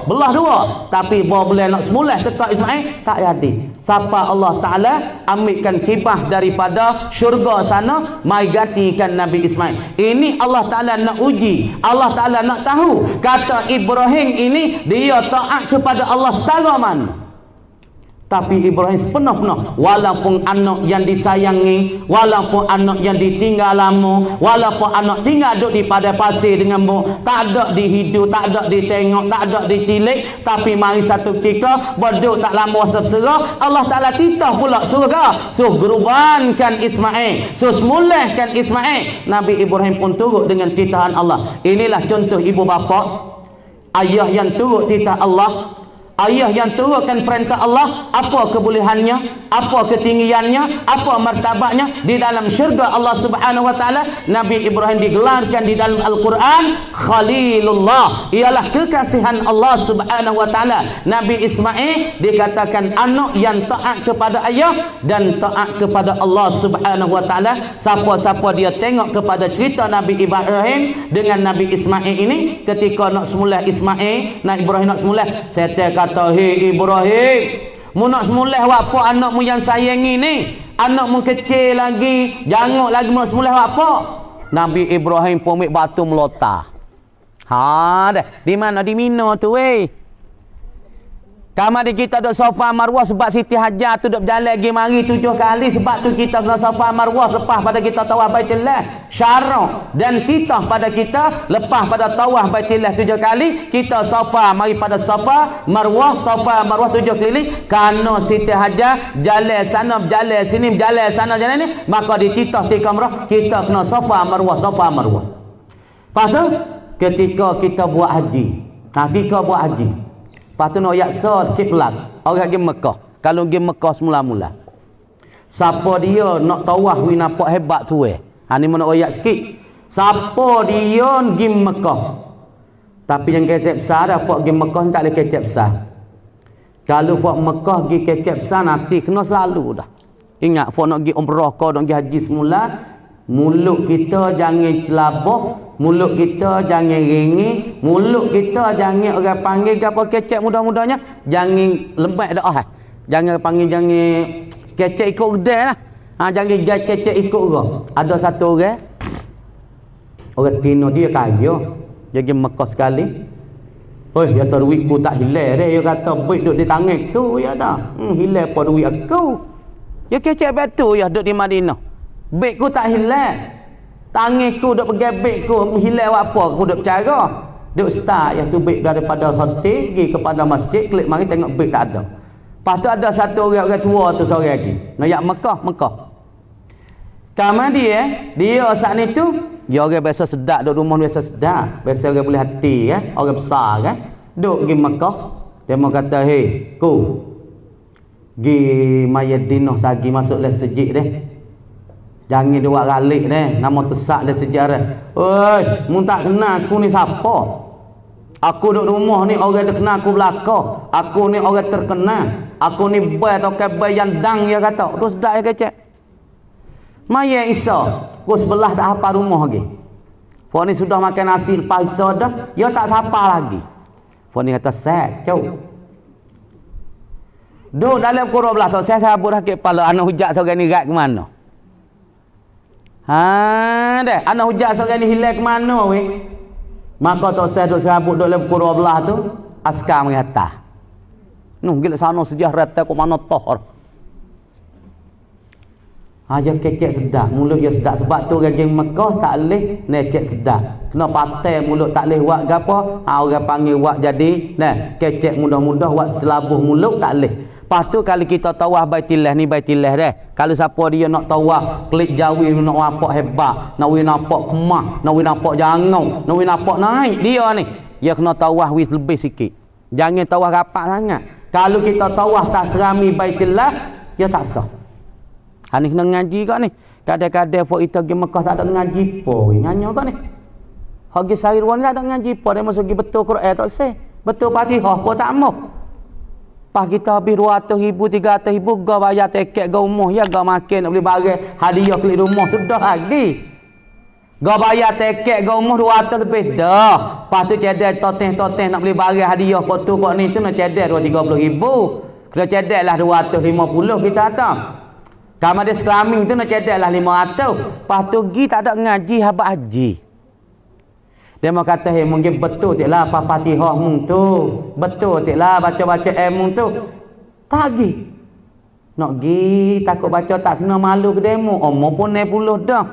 belah dua. Tapi boleh nak semulah tekak Ismail tak jadi. Siapa Allah Ta'ala ambilkan kibah daripada syurga sana, mai gantikan Nabi Ismail. Ini Allah Ta'ala nak uji, Allah Ta'ala nak tahu kata Ibrahim ini dia taat kepada Allah setara mana. Tapi Ibrahim sepenuh-penuh, walaupun anak yang disayangi, walaupun anak yang ditinggal lama, walaupun anak tinggal duduk di padang pasir dengan tak ada dihidu, tak ada ditengok, tak ada ditilik, tapi mari satu ketika berduk tak lama sersera, Allah Ta'ala titah pula surga, suruh gerubankan Ismail, suruh semulahkan Ismail. Nabi Ibrahim pun turut dengan titahan Allah. Inilah contoh ibu bapa, ayah yang turut titah Allah, ayah yang turutkan perintah Allah. Apa kebolehannya, apa ketinggiannya, apa martabatnya di dalam syurga Allah Subhanahu wa taala. Nabi Ibrahim digelarkan di dalam Al-Quran Khalilullah, ialah kekasihan Allah Subhanahu wa taala. Nabi Ismail dikatakan anak yang taat kepada ayah dan taat kepada Allah Subhanahu wa taala. Siapa-siapa dia tengok kepada cerita Nabi Ibrahim dengan Nabi Ismail ini, ketika nak semula Ismail, nak Ibrahim nak semula, saya kata, hei Ibrahim, mu nak semulah apa anakmu yang sayangi ni, anakmu kecil lagi, janguk lagi, mu nak semulah apa? Nabi Ibrahim pun ambil batu melotah. Dah di mana? Di Mina tu weh. Kamar kita duduk sofa Marwah sebab Siti Hajar tu duduk berjalan lagi mari 7 kali. Sebab tu kita kena sofa Marwah lepas pada kita tawaf Baitullah Syarah, dan kita pada kita lepas pada tawaf Baitullah 7 kali, kita sofa mari pada sofa Marwah 7 keliling. Kerana Siti Hajar jalan sana berjalan sini, berjalan sana jalan ni, maka dititah di kamrah kita kena sofa Marwah. Lepas tu ketika kita buat haji, kita buat haji, lepas tu nak yaksa kiblat orang pergi Mekah. Kalau pergi Mekah semula-mula, siapa dia nak tawaf wi nampak hebat tu ni mana ayat sikit. Siapa dia pergi Mekah, tapi yang kecep besar dah pak pergi Mekah tak ada kecep besar. Kalau pak Mekah pergi kecep besar nanti kena selalu dah. Ingat pak nak pergi umrah kau nak pergi haji semula, mulut kita jangan celabah, mulut kita jangan ringi, mulut kita jangan orang panggil apa kecek mudah-mudahnya, jangan lembek dah. Jangan panggil, jangan kecek ikut kedai lah. Jangan kecek ikut orang. Ada satu orang Tino dia kaya, dia pergi Mekah sekali. Dia kata duitku tak hilang dia. Dia kata duit duduk di tangan tu ya dah. Hilang apa duit aku? Dia kecek batu ya duduk di Madinah. Baikku tak hilang. Tanganku duk bergebek-ku hilang apa aku duk bercara. Duk start yang tu baik daripada hotel pergi kepada masjid, klik mari tengok baik tak ada. Lepas tu ada satu orang tua tu seorang lagi. Ngayak Mekah. Kamar dia saat ni tu, dia orang biasa sedap, duduk rumah biasa sedap. Biasa orang boleh hati orang besar kan. Duduk pergi Mekah, dia mau kata, "Hei, ku. Gi Mayadinah sagi masuk le sejik deh. Jangan dua galik deh, nama tesak le sejarah. Oi, mun tak kenal aku ni siapa? Aku duduk rumah ni orang dah kenal aku belaka. Aku ni orang terkenal. Aku ni boy atau kabai yang dang dia kata. Terus dak ya kecek. Maya Isa, ku sebelah tak apa rumah lagi. Fon ni sudah makan nasi lepas Isa dah, dia tak sapa lagi. Fon ni kata, "Set, cau." Duk dalam kurang belah tu, saya sabut sakit kepala anak hujat seorang ni rat ke mana? Deh, anak hujat seorang ni hilang ke mana weh? Maka tok saya duk sabut duk dalam kurang belah tu, askar mengata. Nuh gila sana sejarah rata kok mana toh. Aja kecek sedap, mulut dia sedap sebab tu orang Mekah tak leh necek sedap. Kena patai mulut tak leh buat gapo? Orang panggil buat jadi kecek mudah-mudah buat telabuh mulut tak leh. Lepas tu kalau kita tawaf Baitillah ni Baitillah deh. Kalau siapa dia nak tawaf klik jawi nak nampak hebat, nak nampak kemah, nak nampak jangau, nak nampak naik dia ni. Dia kena tawaf wis lebih sikit. Jangan tawaf rapat sangat. Kalau kita tawaf tak serami Baitillah, dia tak sah. Hani kena ngaji kau ni. Kadang-kadang fok kita pergi Mekah tak ada ngaji po. Nyanyo kau ni. Hagi Sairwan tak ada ngaji po. Dia masuk pergi betul Quran tak seh. Betul Fatihah pun tak mau. Pas kita habis 200,000, 300,000 gua bayar tiket gua umur ya gua makan nak beli barang hadiah klik rumah tu dah lagi. Gua bayar tiket gua umur 200 lebih dah. Pas tu cedek toteh nak beli barang hadiah kok tu kok ni tu nak cedek 230,000. Kena cedek lah 250 kita atas. Kamar dia sekelaming tu nak cedek lah 500. Lepas tu pergi tak ada ngaji habak haji. Dia mau kata, "Hei, mungkin betul tak lah apa Fatihah mung tu. Betul tak lah baca-baca mung tu." Tak pergi. Nak pergi, takut baca tak kena malu ke demo. Umur pun 60 dah.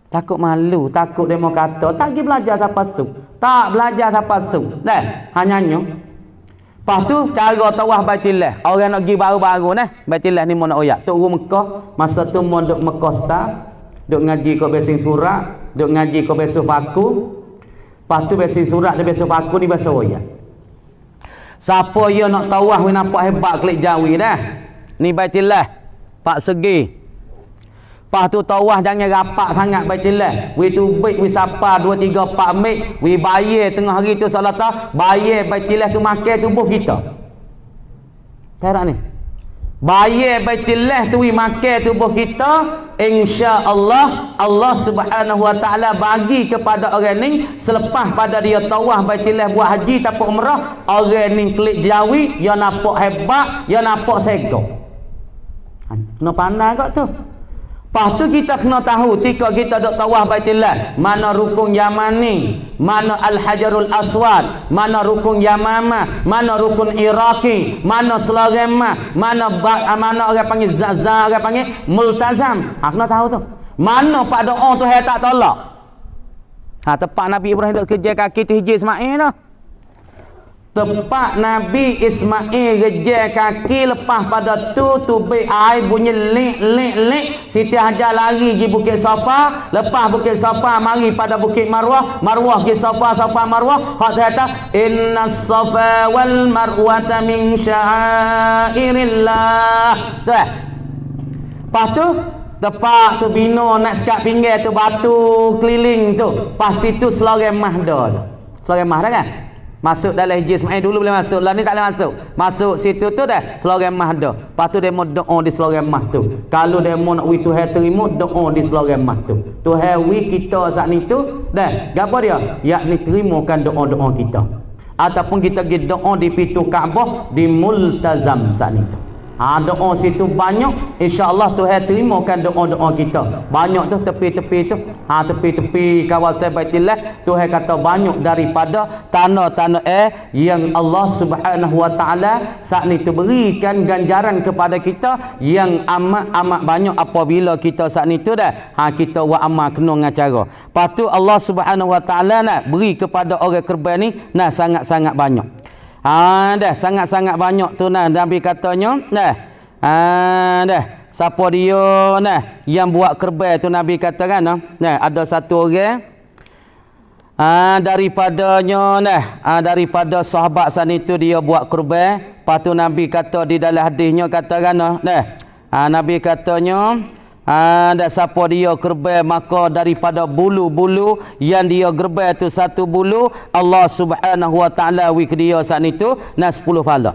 Takut malu, takut demo kata. Tak pergi belajar siapa su. Tak belajar siapa su. Dah, hanya nyo. Lepas tu cara tawaf Baitillah. Orang nak pergi baru-baru Baitillah ni mau nak oyak. Tok Mekah, masa tu mau duk Mekah start, duk ngaji kau besing surat, duk ngaji kau besok paku. Lepas tu besing surat dia besok paku ni besok oyak. Siapa dia nak tawaf we nampak hebat klik jawi dah. Ni Baitillah. Pak segi. Lepas tu tawaf jangan rapat sangat Baitillah. We tu baik we sapa 2 3 4 mik, we bayar tengah hari tu solat bayar Baitillah tu makan tubuh kita. Perak ni. Bayar Baitillah tu we makan tubuh kita, insya-Allah Allah Subhanahu wa taala bagi kepada orang ni selepas pada dia tawaf Baitillah buat haji ataupun umrah, orang ni klik jawi, dia nampak hebat, dia nampak segok. Kena pandai kau tu. Lepas tu kita kena tahu ketika kita duk tawaf Baitillah, mana rukun Yamani, mana Al-Hajarul Aswad, mana rukun Yamamah, mana rukun Iraqi, mana Selagemah, mana orang panggil Zazza, orang panggil Multazam. Kena tahu tu. Mana pak doa tu hai tak tolak. Tepat Nabi Ibrahim duk kerja kaki tu hijau Ismail tu. Tepat Nabi Ismail gejar kaki lepas pada tu tubik air bunyi lik. Siti Hajar lari pergi Bukit Safa, lepas Bukit Safa mari pada Bukit Marwah, Marwah pergi Safa, Safa Marwah. Hak kata innas safa wal marwata min sya'airillah. Tu. Lepas tu tepat tu bina nak sekat pinggir tu batu keliling tu. Pas situ Selagemah dah. Selagemah dah kan? Masuk dalam hijau Ismail dulu boleh masuk. Lah ni tak boleh masuk. Masuk situ tu dah Selagemah dah. Lepas tu dia mau doa di Selagemah tu. Kalau dia mau nak wi Tuhan terima doa di Selagemah tu. Tuhan wi kita saat ni tu dah. Gapo dia? Yakni terimakan doa-doa kita. Ataupun kita pergi doa di pintu Kaabah di Multazam saat ni tu. Doa situ banyak, insya-Allah Tuhan terimakan doa-doa kita. Banyak tu tepi-tepi tu. Tepi-tepi kawasan Baitullah, Tuhan kata banyak daripada tanah-tanah yang Allah Subhanahu wa taala saat ni tu berikan ganjaran kepada kita yang amat banyak apabila kita saat ni tu dah kita buat amal kena dengan cara. Lepas tu Allah Subhanahu wa taala nak beri kepada orang korban ni sangat-sangat banyak. Dah sangat-sangat banyak tu Nabi katanya dah siapa dia yang buat kerban tu Nabi katakan ada satu orang daripada sahabat sana itu dia buat kurban. Lepas tu Nabi kata di dalam hadisnya katakan Nabi katanya ada siapa dia gerbai maka daripada bulu-bulu yang dia gerbai tu satu bulu Allah Subhanahu wa taala wik dia saat itu 10 pahala.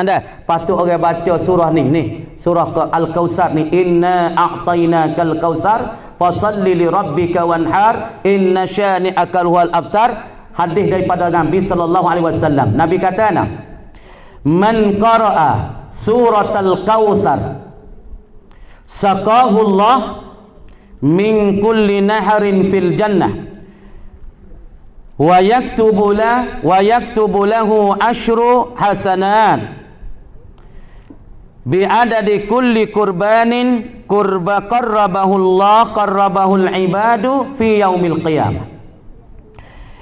Dah patut orang baca surah ni surah Al-Kautsar ni, inna a'tainakal kautsar fasalli li rabbika wanhar inna syani'aka huwal abtar. Hadis daripada Nabi sallallahu alaihi wasallam. Nabi kata man qara'a suratal kautsar saqahullah min kulli naharin fil jannah wa yaktubu lahu ashru hasanat bi adadi kulli qurbanin qarrabahul ibadu fi yaumil qiyamah.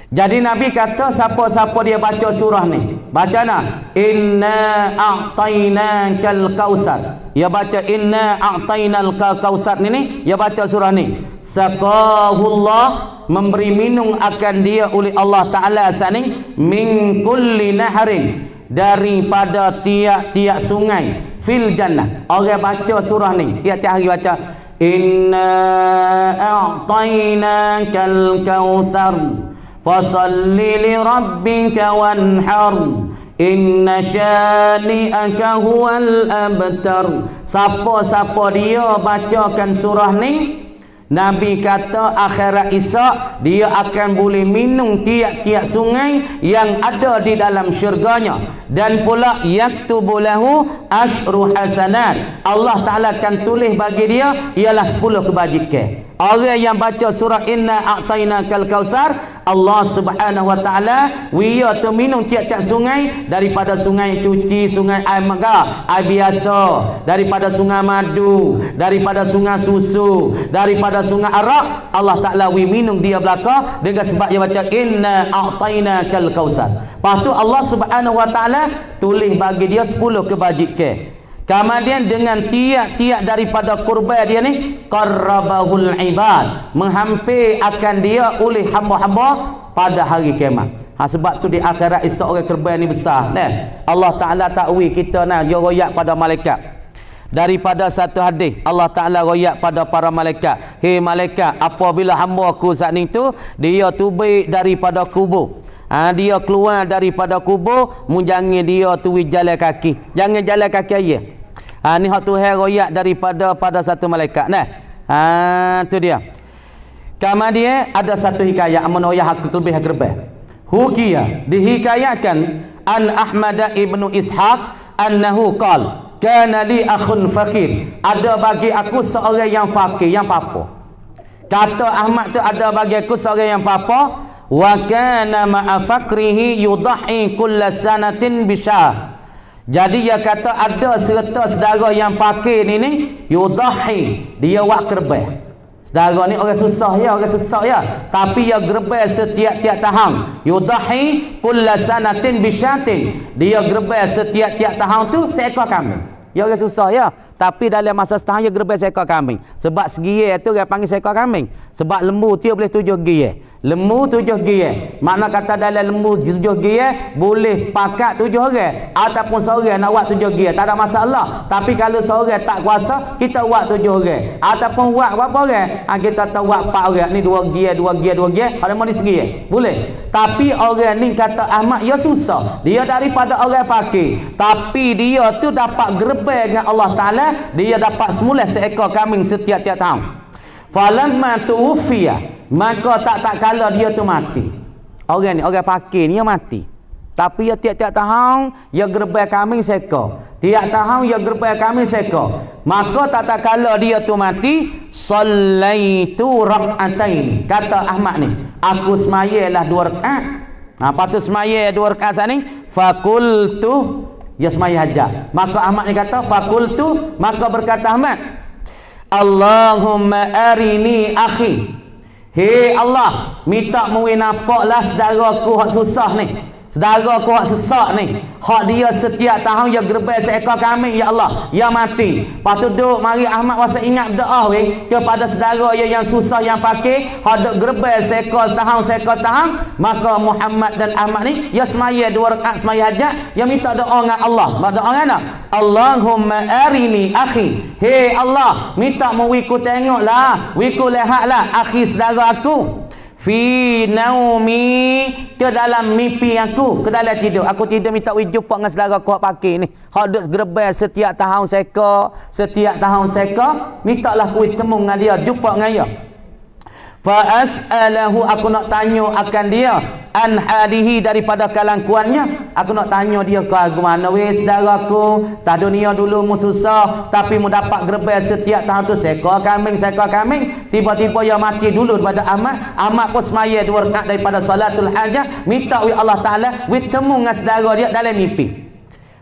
Jadi Nabi kata siapa-siapa dia baca surah ni, baca inna a'tainakal kautsar, dia baca inna a'tainal kautsar ni dia baca surah ni, saqahullah memberi minum akan dia oleh Allah Taala sani min kulli naharin daripada tiap-tiap sungai fil jannah. Orang baca surah ni tiap-tiap hari baca inna a'tainakal kautsar fasalli li rabbika wanhar inna syani'aka huwal abtar. Siapa-siapa dia bacakan surah ni, Nabi kata akhirat Isyak dia akan boleh minum tiap-tiap sungai yang ada di dalam syurganya, dan pula yaktubu lahu asyru hasanat, Allah Ta'ala akan tulis bagi dia ialah 10 kebajikan. Orang yang baca surah inna a'tainakal kautsar, Allah Subhanahu wa taala dia tu minum tiap-tiap sungai, daripada sungai cuci, sungai air megah, air biasa, daripada sungai madu, daripada sungai susu, daripada sungai arak, Allah Taala minum dia belaka dengan sebab dia baca inna a'tainakal kautsar. Lepas tu Allah Subhanahu wa taala tulis bagi dia 10 kebajikan. Kemudian dengan tiap-tiap daripada kurban dia ni qarrabahul ibad, menghampir akan dia oleh hamba-hamba pada hari kiamat. Sebab tu di akhirat Isyak orang kurban ni besar Allah Taala takwi kita dia royak pada malaikat. Daripada satu hadis Allah Taala royak pada para malaikat, hei malaikat, apabila hamba aku saat ni tu dia tubik daripada kubur, dia keluar daripada kubur, jangan dia tu jalan kaki, jangan jalan kaki aja. Ni hak Tuhan royak daripada pada satu malaikat tu dia. Kemudian ada satu hikayat amun royak hak lebih gerbe. Hukiya dihikayatkan an Ahmad ibnu Ishaq annahu qala kana li akhun fakir, ada bagi aku seorang yang fakir, yang papa. Kata Ahmad tu ada bagi aku seorang yang papa, wa kana ma'a fakrihi yudhi kulla sanatin bisyah. Jadi dia kata ada serta saudara yang fakir ni yudhi, dia buat kerbau. Saudara ni orang susah ya, tapi dia gerbau setiap-tiap tahun. Yudhi kulla sanatin bisyatin, dia gerbau setiap-tiap tahun tu seekor kambing. Dia orang susah ya, tapi dalam masa setahun dia gerbau seekor kambing. Sebab segiyai tu dia panggil seekor kambing. Sebab lembu dia boleh 7 giyai. Lembu 7 giyai. Makna kata dalam lembu 7 giyai boleh pakat 7 orang ataupun seorang nak buat 7 giyai, tak ada masalah. Tapi kalau seorang tak kuasa, kita buat 7 orang ataupun buat berapa orang, kita tahu buat 4 orang ni 2 giyai ada mana segiyai boleh. Tapi orang ni kata Ahmad ya susah, dia daripada orang fakir, tapi dia tu dapat gerbang dengan Allah Taala, dia dapat semula seekor kambing setiap-tiap tahun. Falamma tuwfiya, maka tak kala dia tu mati. Orang ni orang fakir ni dia mati. Tapi ya tiap-tiap tahun ya gerbai kambing seekor. Tiap tahun ya gerbai kambing seekor. Maka tak kala dia tu mati, sallaitu rak'atain. Kata Ahmad ni, aku semayalah 2 rakaat. Lepas tu semaya 2 rakaat sana ni, fakultu, ya semaya hajat. Maka Ahmad ni kata, fakultu, maka berkata Ahmad, Allahumma arini akhi. Hei Allah, minta muwi nampaklah saudaraku hak susah ni. Saudaraku hak sesak ni. Hak dia setiap tahun ya gerbai seekor kambing, ya Allah, ya mati. Lepas tu duk mari Ahmad wasa ingat doa weh kepada saudara yang susah yang fakir, hak duk gerbai seekor tahun, maka Muhammad dan Ahmad ni ya semaya 2 rakaat semaya hajat, ya minta doa dengan Allah. Doa mana? Allahumma arini akhi. Hei Allah, minta mu wiku tengoklah, wiku lihatlah akhi saudara aku. Fi naumi, ke dalam mimpi aku, ke dalam tidur. Aku tidur minta jumpa dengan saudara aku hak pakir ni. Hak duk gerbai setiap tahun seekor, minta lah aku temu dengan dia, jumpa dengan dia. Fa as'alahu, aku nak tanya akan dia, an hadihi, daripada kalangkuannya. Aku nak tanya dia ke mana weh saudaraku, tak dunia dulu mu susah, tapi mu dapat gerbai setiap tahun tu seekor kambing. Tiba-tiba dia mati dulu daripada Ahmad pun semaya 2 rakaat daripada salatul hajat, minta wi Allah Taala wi temu dengan saudara dia dalam mimpi.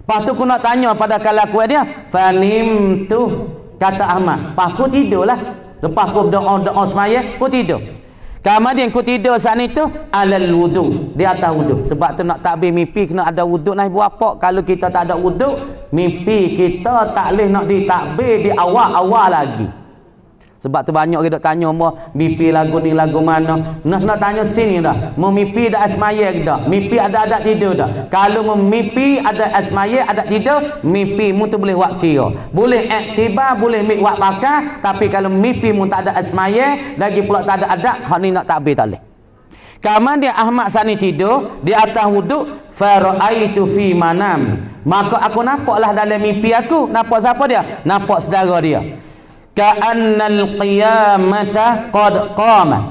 Lepas tu aku nak tanya pada kelakuan dia, fanim tu, kata Ahmad, pas aku tidurlah. Lepas aku doa semaya, aku tidur. Kemudian aku tidur saat itu alal wudu, di atas wudu. Sebab tu nak takbir mimpi kena ada wudu. Nah buat apa? Kalau kita tak ada wudu, mimpi kita tak boleh nak ditakbir di awal-awal lagi. Sebab tu banyak kita tanya mau mimpi lagu ni lagu mana. Nak tanya sini dah. Mau mimpi ada asmaya ke dak? Mimpi ada tidur dak? Kalau mau mimpi ada asmaya ada tidur, mimpi mu tu boleh buat kira. Boleh iktibar, boleh buat bakar, tapi kalau mimpi mu tak ada asmaya, lagi pula tak ada adab, hak ni nak takbir tak boleh. Kemudian Ahmad sani tidur di atas wuduk, faraitu fi manam. Maka aku nampaklah dalam mimpi aku. Nampak siapa dia? Nampak saudara dia. Ka'annal qiyamata qad qamat.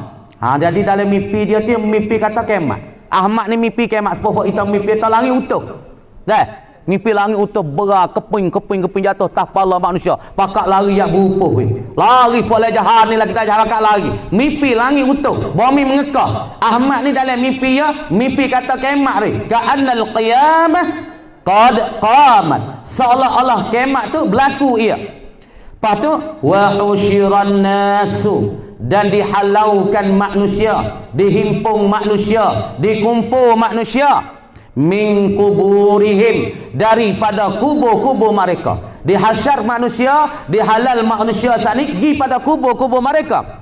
Jadi dalam mimpi dia tu mimpi kata kiamat. Ahmad ni mimpi kiamat, sepuluh kita mimpi tak langit utuh. Dah, mimpi langit utuh berat, keping jatuh atas kepala manusia. Pakak lari yak berupuh weh. Lari pola jahat ni lah kita jarak lari. Mimpi langit utuh, bumi mengekah. Ahmad ni dalam mimpi ya, mimpi kata kiamat ni. Ka'annal qiyamah qad qamat. Seolah-olah kiamat tu berlaku ia. Lepas tu wa usyiran nasu, dan dihalaukan manusia, dihimpung manusia, dikumpul manusia, min kuburihim, daripada kubur-kubur mereka. Dihasyar manusia, dihalal manusia sani pergi pada kubur-kubur mereka.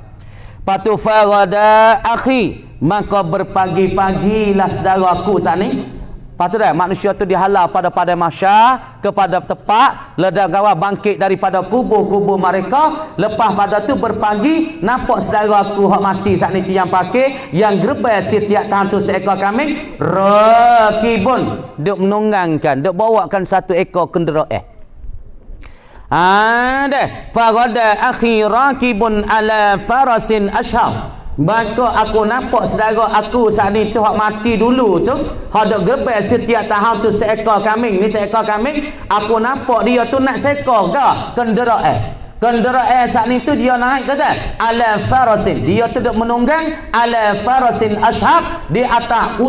Lepas tu farada akhi, maka berpagi-pagilah saudaraku sani. Lepas tu dah manusia tu dihalau pada mahsyar, kepada tempat ledak gawa bangkit daripada kubur-kubur mereka. Lepas pada tu berpagi, nampak saudara aku hak mati saat ni yang pakai, yang gerbai setiap tahun tu seekor kambing, rakibun, duk menunggangkan, duk bawakan 1 ekor kenderaan. Dah farada akhi rakibun ala farasin ashab. Maka aku nampak saudara aku saat ni tu hak mati dulu tu, hak duk gerbai setiap tahun tu seekor kambing. Ni seekor kambing, aku nampak dia tu nak seekor dah kenderaan saat ni tu dia naik ke dah ala farasin, dia tu duk menunggang ala farasin ashab, di atas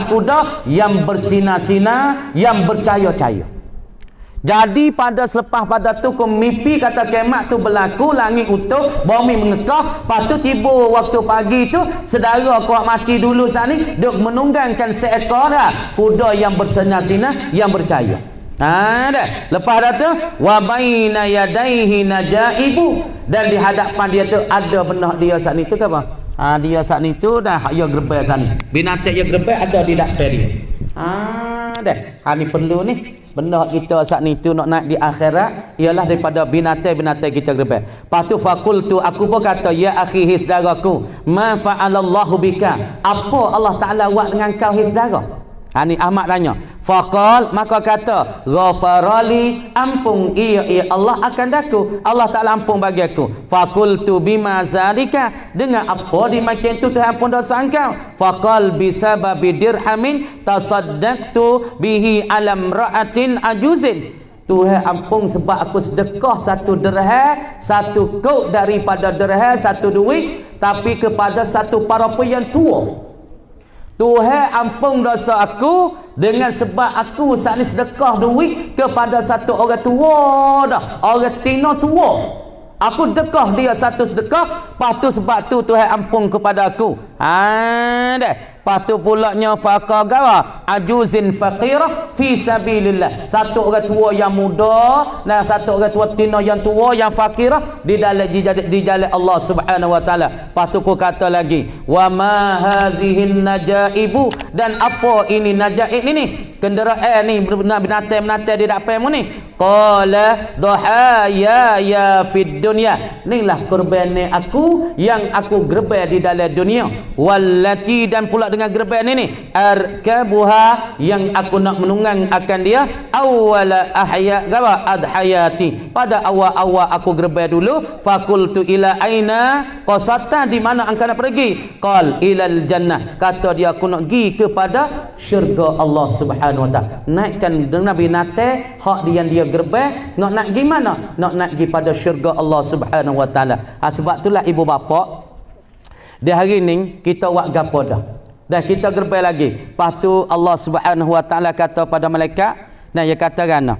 kuda yang bersinar-sinar, yang bercahaya-cahaya. Jadi pada selepas pada tu ku mimpi kata kiamat tu berlaku, langit utuh, bumi mengekah. Lepas tu tiba waktu pagi tu, saudara aku mati dulu saat ni duk menunggangkan seekor kuda yang bersinar-sinar, yang bercahaya. Dah. Lepas dah tu wa baina yadaihi najaibu, dan di hadapan dia tu ada benak dia saat ni tu ke apa? Dia saat ni tu dah ya gerbai saat ni. Binatang ya gerbai ada di depan dia. Dah. Ni perlu ni. Benda kita saat ni tu nak naik di akhirat ialah daripada binatang kita gerbai. Lepas tu fakultu, aku pun kata, ya akhi saudaraku, ma fa'alallahu bika, apa Allah Ta'ala buat dengan kau saudara? Ni Ahmad tanya. Faqal, maka kata, ghafarali, ampun ia Allah akan daku. Allah Ta'ala ampun bagi aku. Faqultu bima zalika, dengan apa dimakan tu Tuhan ampun dosa engkau? Faqal bisababi dirhamin tasaddaqtu bihi alam ra'atin ajuzin. Tuhan ampun sebab aku sedekah 1 dirham, 1 kok daripada dirham, 1 duit, tapi kepada 1 para yang tua. Tuhan ampun dosa aku dengan sebab aku saat ni sedekah duit kepada 1 orang tua dah, orang tino tua. Aku dekah dia 1 sedekah, lepas tu sebab tu Tuhan ampun kepada aku. Dah. Lepas tu pulaknya faqah gawa ajuzin faqirah fi sabilillah. 1 orang tua yang muda dan 1 orang tua tino yang tua yang fakirah di jalan Allah Subhanahu wa taala. Lepas tu aku kata lagi, wa ma hazihin najaibu, dan apa ini najaib ni? Kenderaan ni binatang-binatang di dalam ni. Qala dhahaya ya fid dunya. Inilah korban aku yang aku gerbe di dalam dunia. Wallati, dan pula dengan gerban ini, arkabuha, yang aku nak menunggang akan dia, awwala ahya gawa adhayati, pada awal-awal aku gerban dulu. Fakultu ila aina qasata, di mana engkau nak pergi? Qal ilal jannah, kata dia aku nak pergi kepada syurga Allah Subhanahu wa taala. Naikkan dengan binatang hak dia gerban, nak pergi mana? Nak pergi pada syurga Allah Subhanahu wa taala. Sebab itulah ibu bapa, di hari ni kita buat gapo dah? Dah kita gerbai lagi. Lepas tu Allah Subhanahu wa taala kata pada malaikat, nah dia kata kan, dah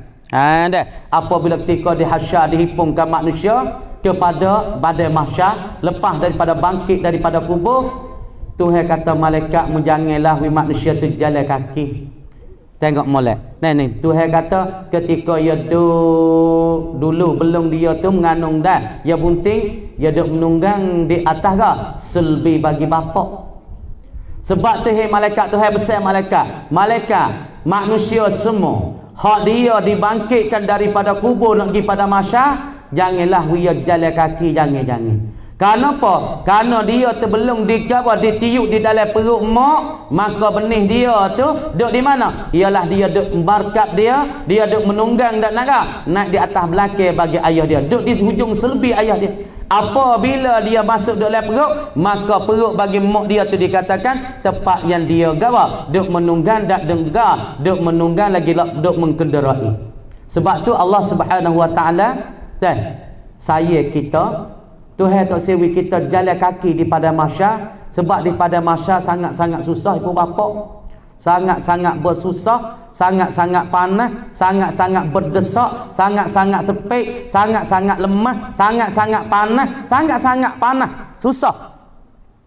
apabila ketika di hasyar dihipungkan manusia kepada badai mahsyar, lepas daripada bangkit daripada kubur, Tuhan kata malaikat janganlah wi manusia tu jalan kaki. Tengok molek. Ni Tuhan kata ketika dia dulu belum dia tu mengandung dah, dia bunting, dia duk menunggang di atas ke selbi bagi bapak. Sebab tu malaikat Tuhan besar malaikat manusia semua hak dia dibangkitkan daripada kubur nak pergi pada mahsyar, janganlah dia jalan kaki, jangan. Kenapa? Kerana dia tu belum ditiup di dalam perut mak, maka benih dia tu duduk di mana? Ialah dia duduk markab dia duduk menunggang dan nak di atas belakang bagi ayah dia, duduk di hujung selbi ayah dia. Apabila dia masuk dalam perut, maka perut bagi mak dia tu dikatakan tempat yang dia gawa, duduk menunggang tak dengar, duduk menunggang lagi duduk mengkenderai. Sebab tu Allah Subhanahu wa taala saya kita Tuhan tak sewi kita jalan kaki di padang mahsyar, sebab di padang mahsyar sangat-sangat susah ibu bapa, sangat-sangat bersusah, sangat-sangat panas, sangat-sangat berdesak, sangat-sangat sepik, sangat-sangat lemah, sangat-sangat panas, susah.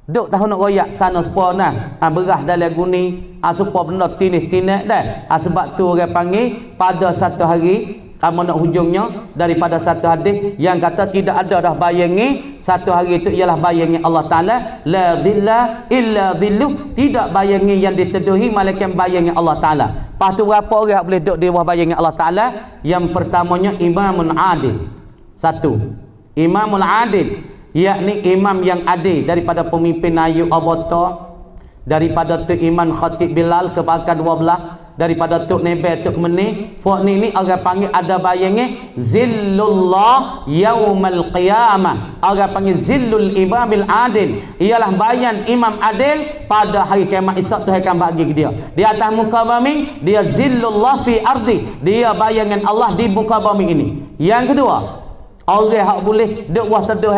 Duk tahu nak royak sana supaya berah dalam guni, supaya benda tinis-tinis dah. Sebab tu orang panggil pada satu hari, nak hujungnya daripada satu hadis yang kata tidak ada dah bayangi satu hari itu ialah bayangi Allah Ta'ala, la dhilla illa dhilluh, tidak bayangi yang diteduhi malaikat bayangi Allah Ta'ala. Lepas tu berapa orang boleh duduk di bawah bayangi Allah Ta'ala? Yang pertamanya imamun adil. Satu, imamul adil, yakni imam yang adil daripada pemimpin Ayub Abata, daripada tu Iman Khatib Bilal kebangkan 12, daripada Tok Nebe Tok Meni. Fok ni orang panggil ada bayangnya zillullah yaumal qiyamah, orang panggil zillul imamil adil, ialah bayan imam adil pada hari kiamat esok. Tuhan akan bagi dia di atas muka bumi, dia zillullah fi ardi, dia bayangan Allah di muka bumi ini. Yang kedua, orang hak boleh duk wah teduh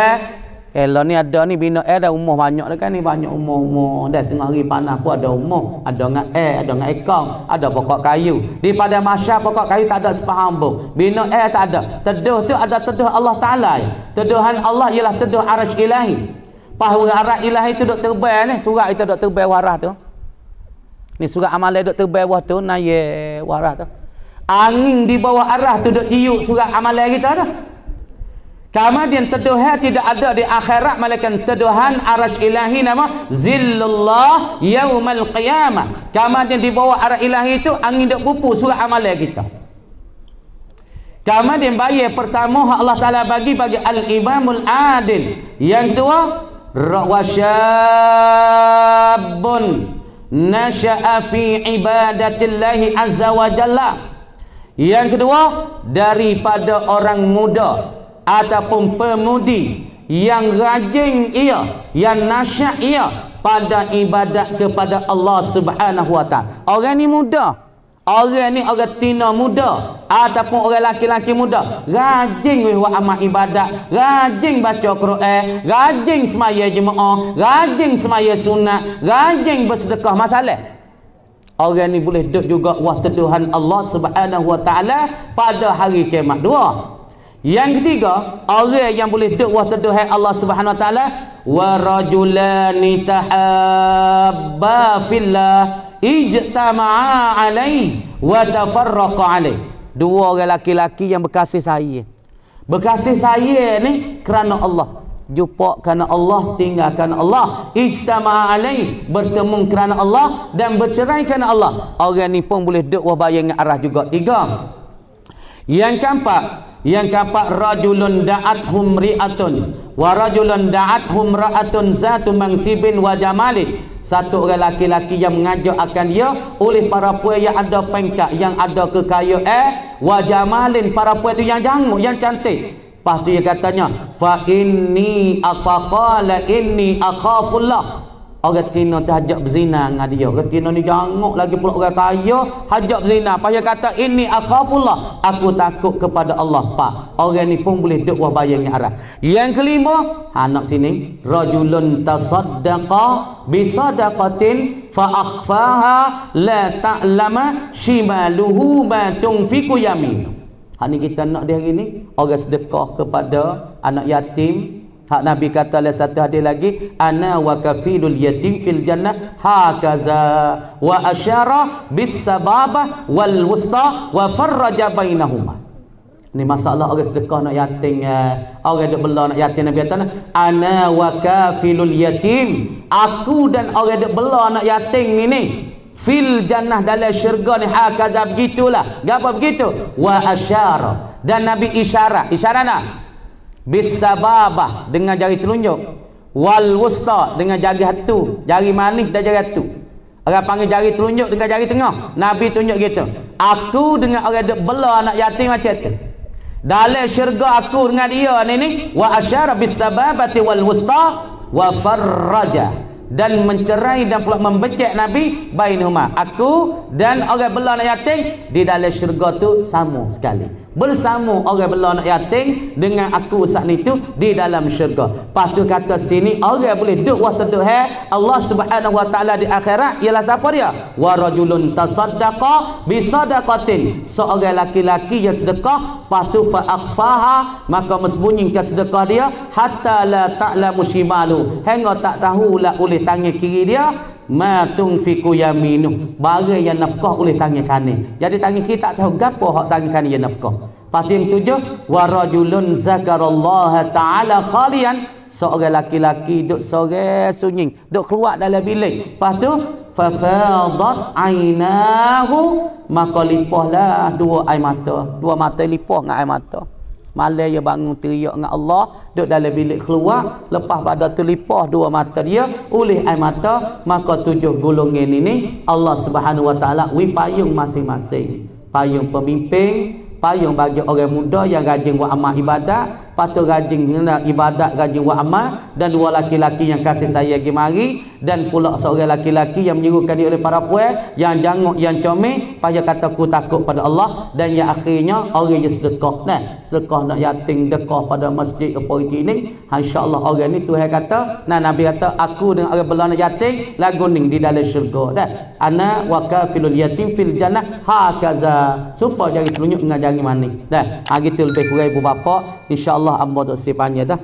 Elo ni ada ni bina ada umur banyak dah kan ni, banyak umur dah tengah hari panas pun ada umur, ada dengan ada dengan ekong, ada pokok kayu. Di pada mahsyar pokok kayu tak ada sepahambung, bina tak ada. Teduh tu ada teduh Allah Taala. Teduhan Allah ialah teduh arasy ilahi. Pahu arasy ilahi tu duk terbang ni, surat itu duk terbang warah tu. Ni surat amalan duk terbang bawah tu, naye warah tu. Angin di bawah arah tu duk tiup surat amalan kita dah. Kemudian teduhan tidak ada di akhirat, malaikat teduhan arasy ilahi nama zillullah yaumal qiyamah. Kemudian di bawah arasy ilahi itu angin duk pupu surat amalan kita. Kemudian bayar pertama Allah Taala bagi al-imamul adil. Yang kedua wasyabun nasya'a fi ibadatillahi azza wa jalla. Yang kedua, daripada orang muda ataupun pemudi yang rajin ia, yang nasya' ia pada ibadat kepada Allah Subhanahu wa taala. Orang ni muda, orang ni orang tina muda ataupun orang laki-laki muda, rajin buat amal ibadat, rajin baca Quran, rajin semaya jemaah, rajin semaya sunat, rajin bersedekah. Masalah orang ni boleh duduk juga wah teduhan Allah Subhanahu wa taala pada hari kiamat. Dua. Yang ketiga, orang yang boleh duduk wah teduhan Allah Subhanahu wa taala, wa rajulani tahabba fillah ijtama'a alaihi wa tafarraqa alaihi. Dua orang laki-laki yang berkasih sayang. Berkasih sayang ni kerana Allah. Jumpa kerana Allah, tinggal kerana Allah, ijtama'a alaih, bertemu kerana Allah dan bercerai kerana Allah. Orang ni pun boleh duduk wah bayang arah juga. Tiga. Yang keempat, rajulun da'athum ri'atun wa rajulun da'athum ra'atun zatu mansibin wa jamalin. Satu orang laki-laki yang mengajak akan dia oleh para puan yang ada pangkat, yang ada kekayaan, wa jamalin, para puan tu yang janggut, yang cantik. Lepas tu dia katanya, fa inni afaqala inni akhafullah. Orang tina tu hajak berzina dengan dia. Orang tina ni janguk lagi pula orang kaya hajak berzina. Lepas dia kata inni akhafullah, aku takut kepada Allah. Pak, orang ni pun boleh duk wah bayang arah. Yang kelima, anak sini, rajulun tasaddaqa bi sadaqatin fa akhfaha la ta'lama shimaluhu ma tunfiqu yamin. Hak ni kita nak dia hari ni, orang sedekah kepada anak yatim. Hak Nabi kata dalam satu hadis lagi, ana wa kafilul yatim fil jannah hakaza wa asyara bis sababah wal wusta wa farraja bainahuma. Ni masalah orang sedekah nak yatim, orang duk bela nak yatim. Nabi kata ana wa kafilul yatim, aku dan orang duk bela nak yatim ni fil jannah, dalam syurga ni hakaza, begitulah. Gapo begitu? Wa asyara, dan Nabi isyarat nak bis sababah dengan jari telunjuk, wal wusta dengan jari hatu, jari manis dan jari hatu. Orang panggil jari telunjuk dengan jari tengah, Nabi tunjuk gitu. Aku dengan orang duk bela anak yatim macam tu. Dalam syurga aku dengan dia ni wa asyara bis sababati wal wusta wa farraja, dan mencerai dan pula membecek Nabi bainahuma, aku dan orang bela anak yatim di dalam syurga tu sama sekali. Bersama orang bela anak yatim dengan aku saat itu di dalam syurga. Lepas tu kata sini, orang boleh duduk wah teduhan Allah Subhanahu wa taala di akhirat ialah siapa dia? Wa rajulun tasaddaqa bi sadaqatin, seorang laki-laki yang sedekah, lepas tu fa akhfaha, maka mesembunyikan sedekah dia, hatta la ta'lamu shimalu, hingga tak tahulah oleh tangan kiri dia ma tunfiqu yaminu, barang yang nafkah oleh tangan kanan. Jadi tangan kiri tak tahu gapo hak tangan kanan yang nafkah. Pasti yang tujuh, wa rajulun zakarallaha ta'ala khalian, seorang laki-laki duk sore sunyi, duk keluar dalam bilik. Lepas tu fa fadat ainahu, maka lipahlah dua air mata, dua mata lipah dengan air mata. Malam dia bangun teriak dengan Allah, duduk dalam bilik keluar, lepas pada tu lipah dua mata dia oleh air mata. Maka tujuh golongan ini Allah Subhanahu wa taala wi payung masing-masing. Payung pemimpin, payung bagi orang muda yang rajin buat amal ibadat, patut rajin guna ibadat, rajin buat amal, dan dua laki-laki yang kasih sayang pergi mari, dan pula seorang laki-laki yang menyuruhkan dia oleh para puan yang janguk, yang comel, payah kata aku takut pada Allah. Dan yang akhirnya orang yang sedekah, sedekah nak yatim, dekah pada masjid apa ini, insya-Allah orang ni Tuhan kata, Nabi kata, aku dengan orang bela anak yatim lagu ning di dalam syurga dah. Ana wa kafilul yatim fil jannah hakaza, supaya jari telunjuk dengan jari manis dah. Ha gitu lebih kurang ibu bapa, insya-Allah amba tak sipanya dah.